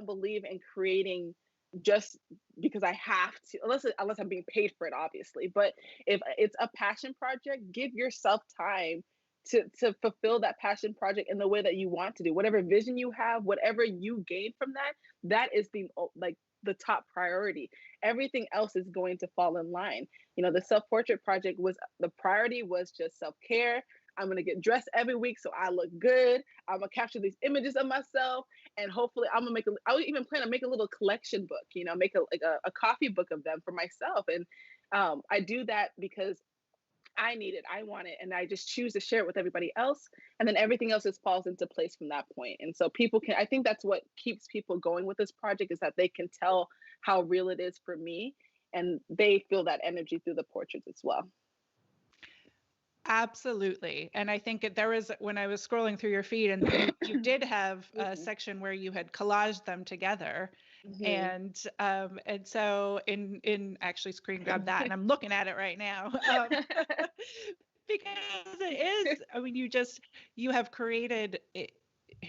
believe in creating just because I have to, unless I'm being paid for it, obviously. But if it's a passion project, give yourself time to fulfill that passion project in the way that you want to do. Whatever vision you have, whatever you gain from that, that is the top priority. Everything else is going to fall in line. The self-portrait project the priority was just self-care. I'm going to get dressed every week so I look good. I'm going to capture these images of myself, and hopefully I would even plan to make a little collection book, make a coffee book of them for myself. And I do that because I need it, I want it, and I just choose to share it with everybody else. And then everything else just falls into place from that point. And so I think that's what keeps people going with this project, is that they can tell how real it is for me, and they feel that energy through the portraits as well. Absolutely. And I think there was, when I was scrolling through your feed, and you did have a section where you had collaged them together. And so in actually screen grab that, and I'm looking at it right now, because it is, I mean, you have created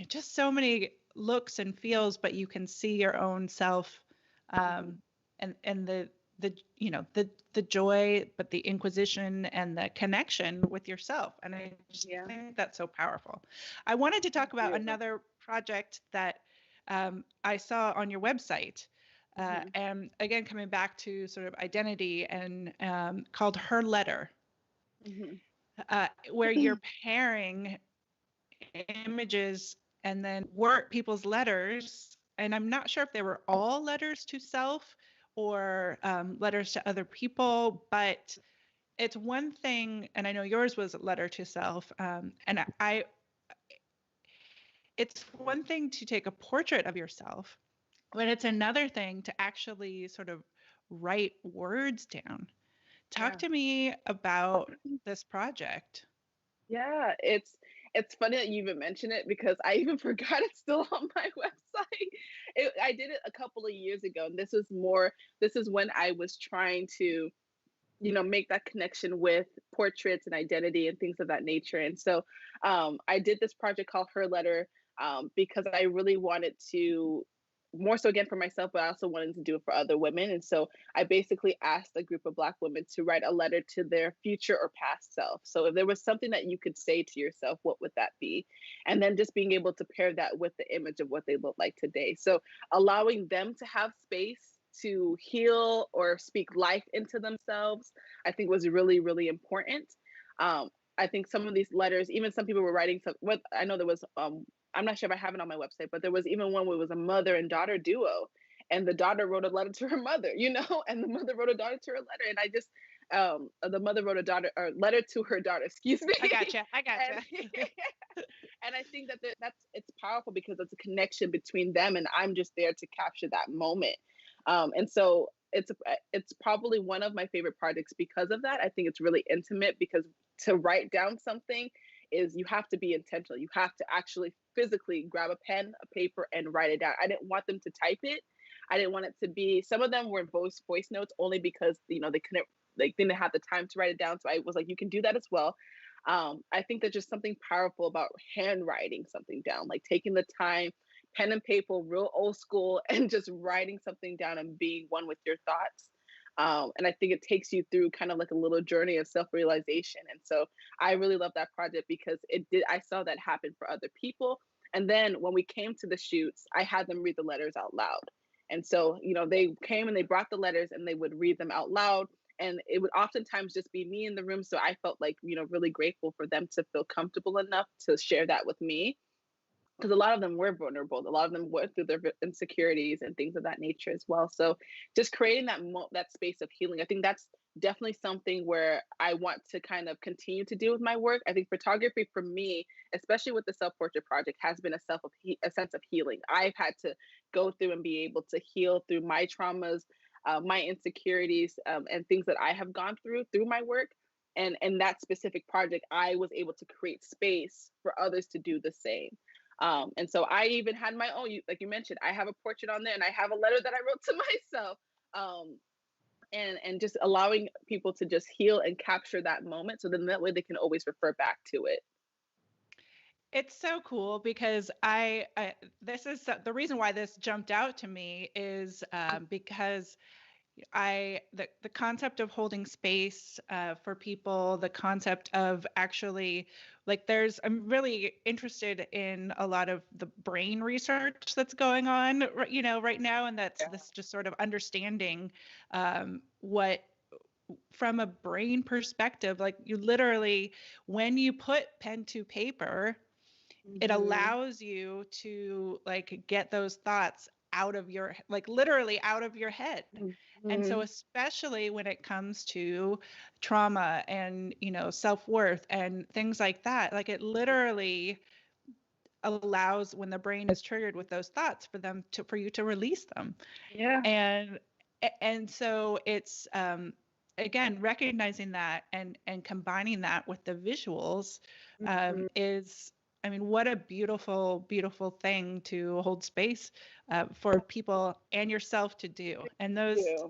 just so many looks and feels, but you can see your own self, and the the the joy, but the inquisition and the connection with yourself. And I just Yeah. think that's so powerful. I wanted to talk Thank about you. another project that I saw on your website. Hmm. And again, coming back to sort of identity and called Her Letter, Hmm. where you're pairing images and then work people's letters. And I'm not sure if they were all letters to self or letters to other people, but it's one thing, and I know yours was a letter to self. And it's one thing to take a portrait of yourself, but it's another thing to actually sort of write words down. Talk Yeah. to me about this project. Yeah, it's funny that you even mention it because I even forgot it's still on my website. I did it a couple of years ago, and this is when I was trying to, make that connection with portraits and identity and things of that nature. And so I did this project called Her Letter, because I really wanted to, more so again for myself, but I also wanted to do it for other women. And so I basically asked a group of Black women to write a letter to their future or past self. So if there was something that you could say to yourself, what would that be? And then just being able to pair that with the image of what they look like today. So allowing them to have space to heal or speak life into themselves, I think was really, really important. I think some of these letters, even some people were writing some. What I know there was, I'm not sure if I have it on my website, but there was even one where it was a mother and daughter duo, and the daughter wrote a letter to her mother, and the mother wrote a daughter to her letter, and I just, the mother wrote a daughter or letter to her daughter, excuse me, I gotcha. I and gotcha. and I think that that's it's powerful because it's a connection between them, and I'm just there to capture that moment. And so it's probably one of my favorite projects because of that. I think it's really intimate because to write down something is you have to be intentional. You have to actually physically grab a pen, a paper, and write it down. I didn't want them to type it. I didn't want it to be. Some of them were voice notes only because they couldn't, like, didn't have the time to write it down. So I was like, you can do that as well. I think there's just something powerful about handwriting something down, like taking the time, pen and paper, real old school, and just writing something down and being one with your thoughts. And I think it takes you through kind of like a little journey of self realization. And so I really love that project because I saw that happen for other people. And then when we came to the shoots, I had them read the letters out loud. And so, they came and they brought the letters and they would read them out loud, and it would oftentimes just be me in the room. So I felt like, really grateful for them to feel comfortable enough to share that with me, because a lot of them were vulnerable. A lot of them went through their insecurities and things of that nature as well. So just creating that space of healing, I think that's definitely something where I want to kind of continue to do with my work. I think photography for me, especially with the self portrait project, has been a sense of healing. I've had to go through and be able to heal through my traumas, my insecurities, and things that I have gone through my work. And that specific project, I was able to create space for others to do the same. And so I even had my own, like you mentioned, I have a portrait on there and I have a letter that I wrote to myself. Um, and just allowing people to just heal and capture that moment. So then that way they can always refer back to it. It's so cool because this is the reason why this jumped out to me is because the concept of holding space for people, the concept of actually like I'm really interested in a lot of the brain research that's going on, right now, and that's Yeah. this just sort of understanding what from a brain perspective, like you literally when you put pen to paper, it Hmm. allows you to like get those thoughts out of your like literally out of your head. And so Hmm. especially when it comes to trauma and self-worth and things like that, like it literally allows when the brain is triggered with those thoughts for you to release them. Yeah. And so it's again recognizing that and combining that with the visuals Hmm. is, I mean, what a beautiful thing to hold space for people and yourself to do. And those Yeah.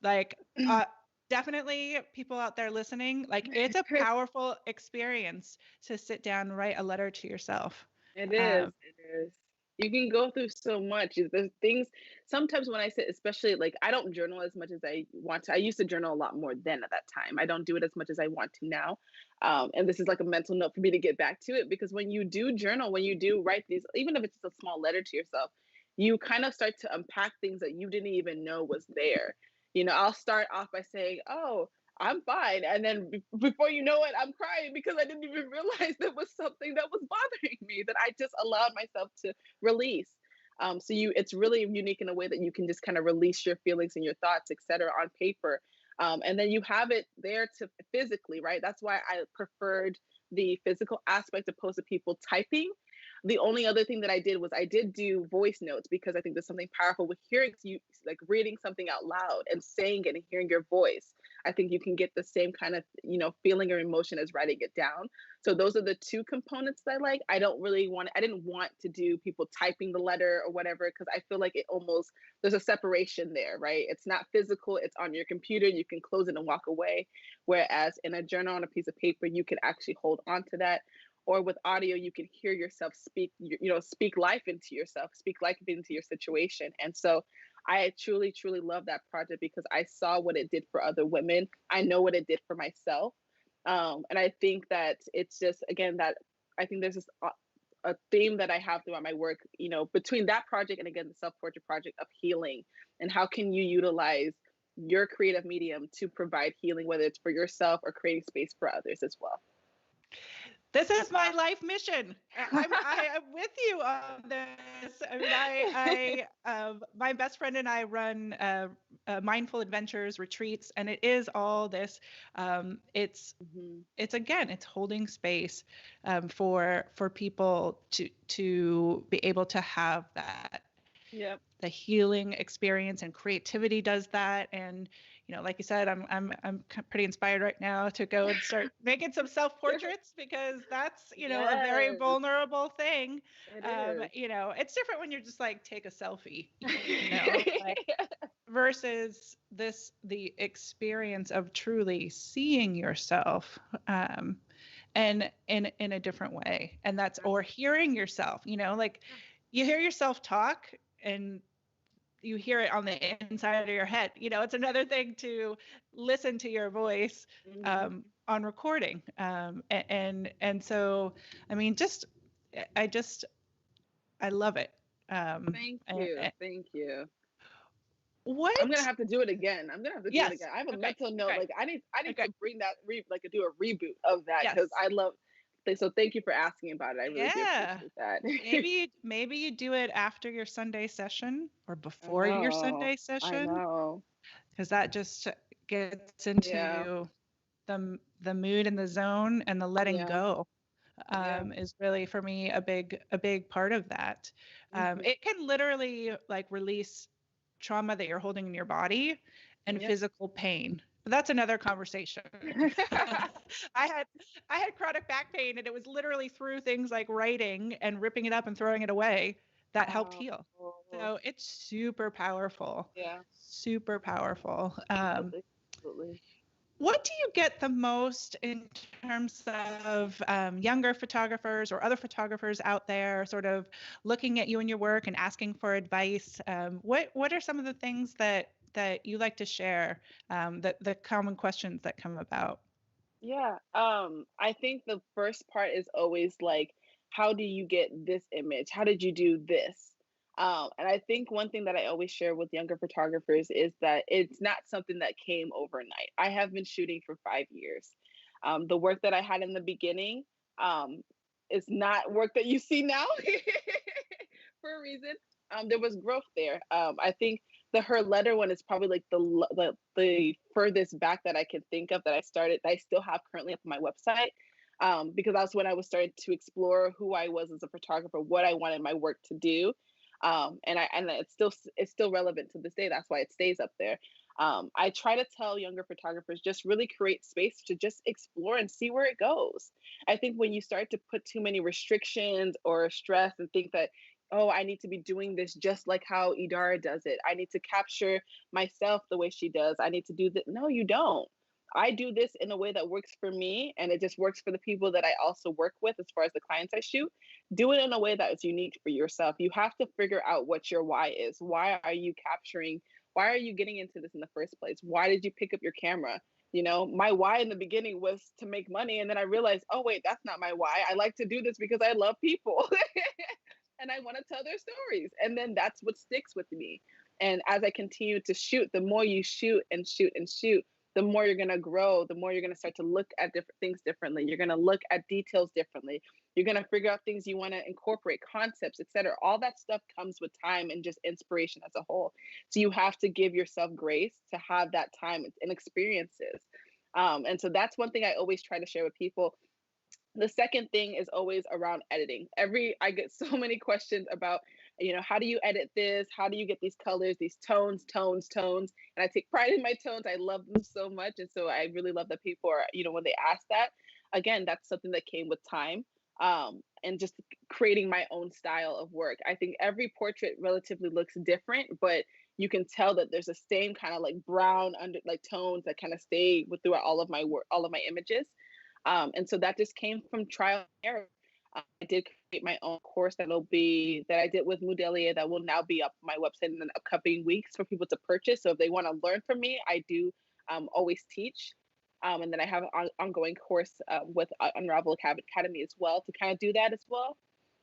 like uh, definitely people out there listening, like it's a powerful experience to sit down and write a letter to yourself. It is. Um, It is. You can go through so much. There's things sometimes when I sit, especially like I don't journal as much as I want to. I used to journal a lot more then at that time. I don't do it as much as I want to now. And this is like a mental note for me to get back to it because when you do journal, when you do write these, even if it's just a small letter to yourself, you kind of start to unpack things that you didn't even know was there. I'll start off by saying, "Oh, I'm fine," and then before you know it, I'm crying because I didn't even realize there was something that was bothering me that I just allowed myself to release. It's really unique in a way that you can just kind of release your feelings and your thoughts, etc., on paper, and then you have it there to physically, right? That's why I preferred the physical aspect opposed to people typing. The only other thing that I did was I did do voice notes because I think there's something powerful with hearing you, like reading something out loud and saying it and hearing your voice. I think you can get the same kind of, feeling or emotion as writing it down. So those are the two components that I like. I didn't want to do people typing the letter or whatever, because I feel like there's a separation there, right? It's not physical, it's on your computer. You can close it and walk away. Whereas in a journal on a piece of paper, you can actually hold on to that. Or with audio, you can hear yourself speak, speak life into yourself, speak life into your situation. And so I truly, truly love that project because I saw what it did for other women. I know what it did for myself. And I think that it's just, again, that I think there's this a theme that I have throughout my work, between that project and again, the self-portrait project of healing, and how can you utilize your creative medium to provide healing, whether it's for yourself or creating space for others as well. This is my life mission. I am with you on this. I mean, my best friend and I run mindful adventures retreats, and it is all this. It's again, it's holding space for people to be able to have that. Yep. The healing experience, and creativity does that. And like you said, I'm pretty inspired right now to go and start making some self-portraits because that's a very Yes, vulnerable thing. it is. It's different when you're just like take a selfie, like versus the experience of truly seeing yourself and in a different way. And that's, or hearing yourself, like you hear yourself talk and you hear it on the inside of your head. It's another thing to listen to your voice on recording. And so, I mean, I love it. Thank you. Thank you. What? I'm gonna have to do it again. I'm gonna have to do it again. I have a mental note. Okay. Like I need to bring that do a reboot of that because Yes. I love. So thank you for asking about it. I really do appreciate that. maybe you do it after your Sunday session or I before your know. Sunday I session, know. because that just gets Yeah. into the mood and the zone, and the letting Yeah. go Yeah. is really for me a big part of that. It can literally like release trauma that you're holding in your body and Yep. physical pain. But that's another conversation. I had chronic back pain, and it was literally through things like writing and ripping it up and throwing it away that helped heal. Oh, So it's super powerful. yeah. Super powerful. Absolutely. Absolutely. What do you get the most in terms of younger photographers or other photographers out there sort of looking at you and your work and asking for advice? What are some of the things that you like to share, that the common questions that come about? Yeah. I think the first part is always like, how do you get this image? How did you do this? And I think one thing that I always share with younger photographers is that it's not something that came overnight. I have been shooting for 5 years. The work that I had in the beginning um, is not work that you see now for a reason. There was growth there. I think the her letter one is probably like the furthest back that I can think of that I started, that I still have currently up on my website. Because that's when I was starting to explore who I was as a photographer, what I wanted my work to do. And it's still relevant to this day. That's why it stays up there. I try to tell younger photographers, just really create space to just explore and see where it goes. I think when you start to put too many restrictions or stress and think that, oh, I need to be doing this just like how Idara does it, I need to capture myself the way she does, I need to do that. No, you don't. I do this in a way that works for me and it just works for the people that I also work with as far as the clients I shoot. Do it in a way that is unique for yourself. You have to figure out what your why is. Why are you capturing? Why are you getting into this in the first place? Why did you pick up your camera? You know, my why in the beginning was to make money. And then I realized, oh, wait, that's not my why. I like to do this because I love people and I want to tell their stories. And then that's what sticks with me. And as I continue to shoot, the more you shoot and shoot and shoot, the more you're going to grow, the more you're going to start to look at different things differently. You're going to look at details differently. You're going to figure out things you want to incorporate, concepts, etc. All that stuff comes with time and just inspiration as a whole. So you have to give yourself grace to have that time and experiences. And so that's one thing I always try to share with people. The second thing is always around editing. I get so many questions about, you know, how do you edit this? How do you get these colors, these tones? And I take pride in my tones. I love them so much. And so I really love that people are, you know, when they ask that, again, that's something that came with time. And just creating my own style of work. I think every portrait relatively looks different, but you can tell that there's the same kind of like brown under like tones that kind of stay with throughout all of my work, all of my images. And so that just came from trial and error. I did create my own course that I did with Moodelier that will now be up on my website in the upcoming weeks for people to purchase. So if they want to learn from me, I do always teach. And then I have an ongoing course with Unravel Academy as well to kind of do that as well.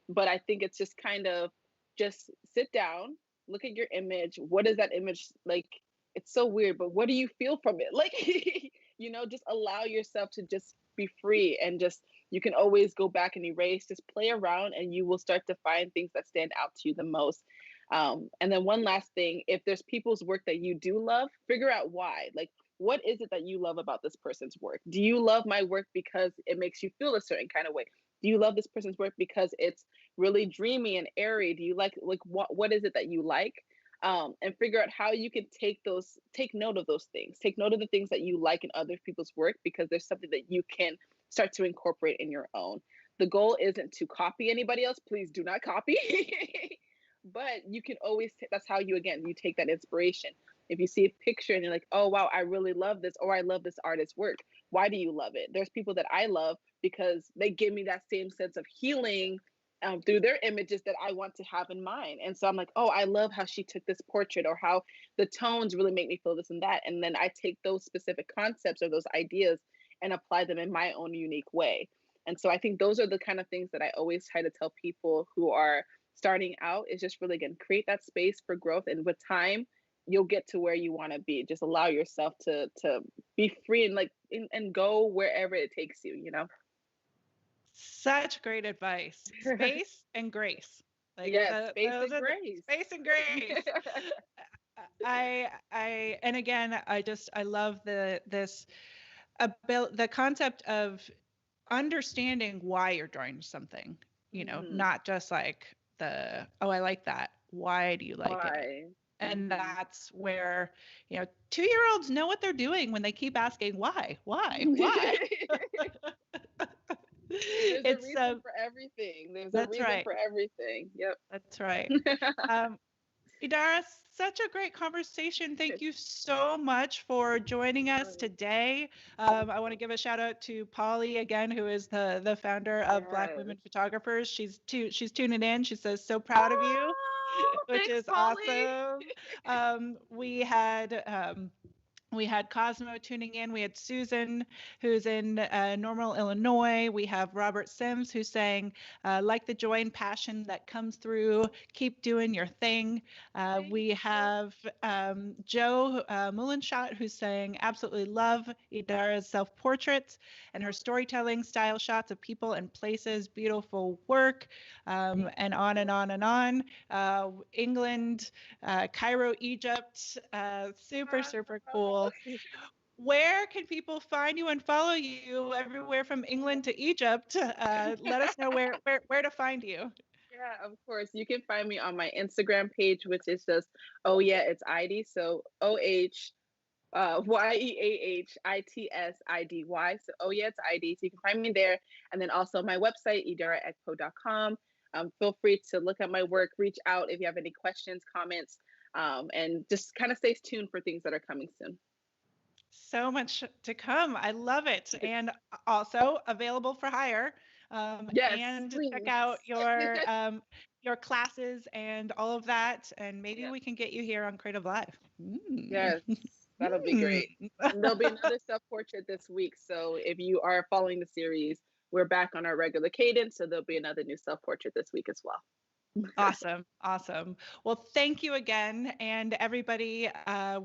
But I think it's just kind of just sit down, look at your image. What is that image like? It's so weird, but what do you feel from it? Like, you know, just allow yourself to just be free and just, you can always go back and erase, just play around and you will start to find things that stand out to you the most. And then one last thing, if there's people's work that you do love, figure out why. Like, what is it that you love about this person's work? Do you love my work because it makes you feel a certain kind of way? Do you love this person's work because it's really dreamy and airy? Do you like what is it that you like? And figure out how you can take note of those things, take note of the things that you like in other people's work, because there's something that you can start to incorporate in your own. The goal isn't to copy anybody else. Please do not copy. But you can always, that's how you, again, you take that inspiration. If you see a picture and you're like, oh, wow, I really love this, or I love this artist's work. Why do you love it? There's people that I love because they give me that same sense of healing through their images that I want to have in mine. And so I'm like, oh, I love how she took this portrait, or how the tones really make me feel this and that. And then I take those specific concepts or those ideas and apply them in my own unique way. And so I think those are the kind of things that I always try to tell people who are starting out, is just really, again, create that space for growth. And with time, you'll get to where you want to be. Just allow yourself to be free and and go wherever it takes you, you know? Such great advice. Space and grace. Like Yes, space those and are grace. space and grace. And again, I love the concept of understanding why you're drawing something, you know, Hmm. not just like oh, I like that. Why do you like it? Why? And Hmm. that's where, you know, 2-year-olds know what they're doing when they keep asking why. There's a It's reason for everything. There's a That's reason right. for everything. Yep. That's right. Um, Idara, such a great conversation. Thank you so much for joining us today. I want to give a shout out to Polly again, who is the founder of Black Yes. Women Photographers. She's tuning in. She says so proud of you, Oh, which thanks, is Polly. awesome. Um, we had um, we had Cosmo tuning in. We had Susan, who's in Normal, Illinois. We have Robert Sims, who's saying, like the joy and passion that comes through, keep doing your thing. Thank We you. have Joe Mullenshot, who's saying, absolutely love Idara's self portraits and her storytelling style shots of people and places. Beautiful work, Thank and on and you. on and on. England, Cairo, Egypt. Super cool. Where can people find you and follow you everywhere from England to Egypt? Let us know where to find you. Yeah, of course. You can find me on my Instagram page, which is just, oh yeah, it's ID. So YeahIdSIdy. So, oh yeah, it's ID. So you can find me there. And then also my website, idaraekpoh.com. Feel free to look at my work, reach out if you have any questions, comments, and just kind of stay tuned for things that are coming soon. So much to come. I love it. And also available for hire. Yes, And to check please. out your classes and all of that. And maybe Yeah. we can get you here on Creative Live. Mm. Yes, that'll be Mm. great. And there'll be another self portrait this week. So if you are following the series, we're back on our regular cadence. So there'll be another new self portrait this week as well. Awesome. Awesome. Well, thank you again. And everybody,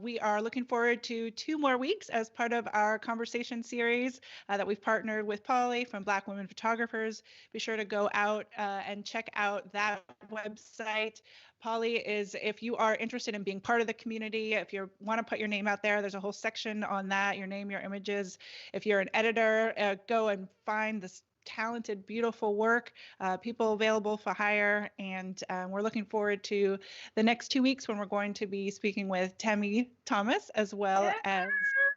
we are looking forward to 2 more weeks as part of our conversation series that we've partnered with Polly from Black Women Photographers. Be sure to go out and check out that website. Polly is, if you are interested in being part of the community, if you want to put your name out there, there's a whole section on that, your name, your images. If you're an editor, go and find this talented, beautiful work, people available for hire. And we're looking forward to the next 2 weeks when we're going to be speaking with Tammy Thomas as well Yeah. as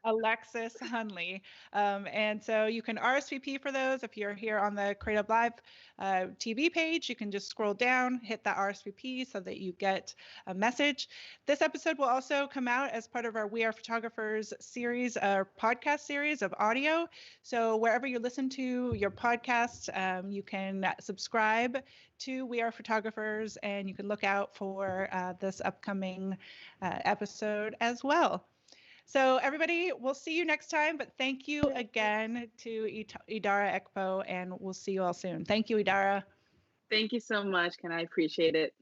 Alexis Hunley. And so you can RSVP for those. If you're here on the Creative Live TV page, you can just scroll down, hit that RSVP so that you get a message. This episode will also come out as part of our We Are Photographers series, our podcast series of audio. So wherever you listen to your podcasts, you can subscribe to We Are Photographers, and you can look out for this upcoming episode as well. So everybody, we'll see you next time, but thank you again to Idara Ekpoh, and we'll see you all soon. Thank you, Idara. Thank you so much, Ken. I appreciate it.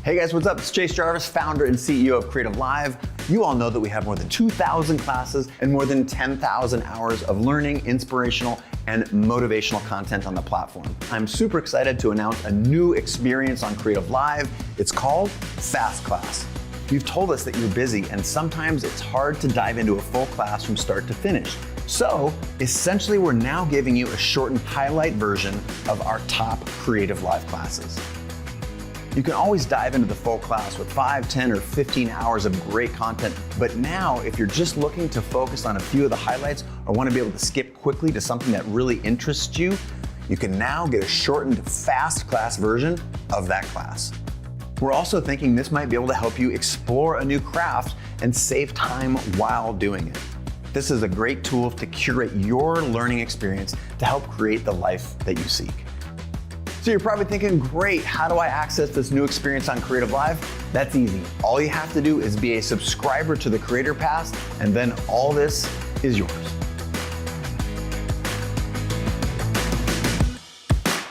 Hey guys, what's up? It's Chase Jarvis, founder and CEO of Creative Live. You all know that we have more than 2,000 classes and more than 10,000 hours of learning, inspirational, and motivational content on the platform. I'm super excited to announce a new experience on Creative Live. It's called Fast Class. You've told us that you're busy and sometimes it's hard to dive into a full class from start to finish. So essentially, we're now giving you a shortened highlight version of our top Creative Live classes. You can always dive into the full class with 5, 10, or 15 hours of great content. But now, if you're just looking to focus on a few of the highlights or want to be able to skip quickly to something that really interests you, you can now get a shortened fast class version of that class. We're also thinking this might be able to help you explore a new craft and save time while doing it. This is a great tool to curate your learning experience to help create the life that you seek. So you're probably thinking, great, how do I access this new experience on Creative Live? That's easy. All you have to do is be a subscriber to the Creator Pass, and then all this is yours.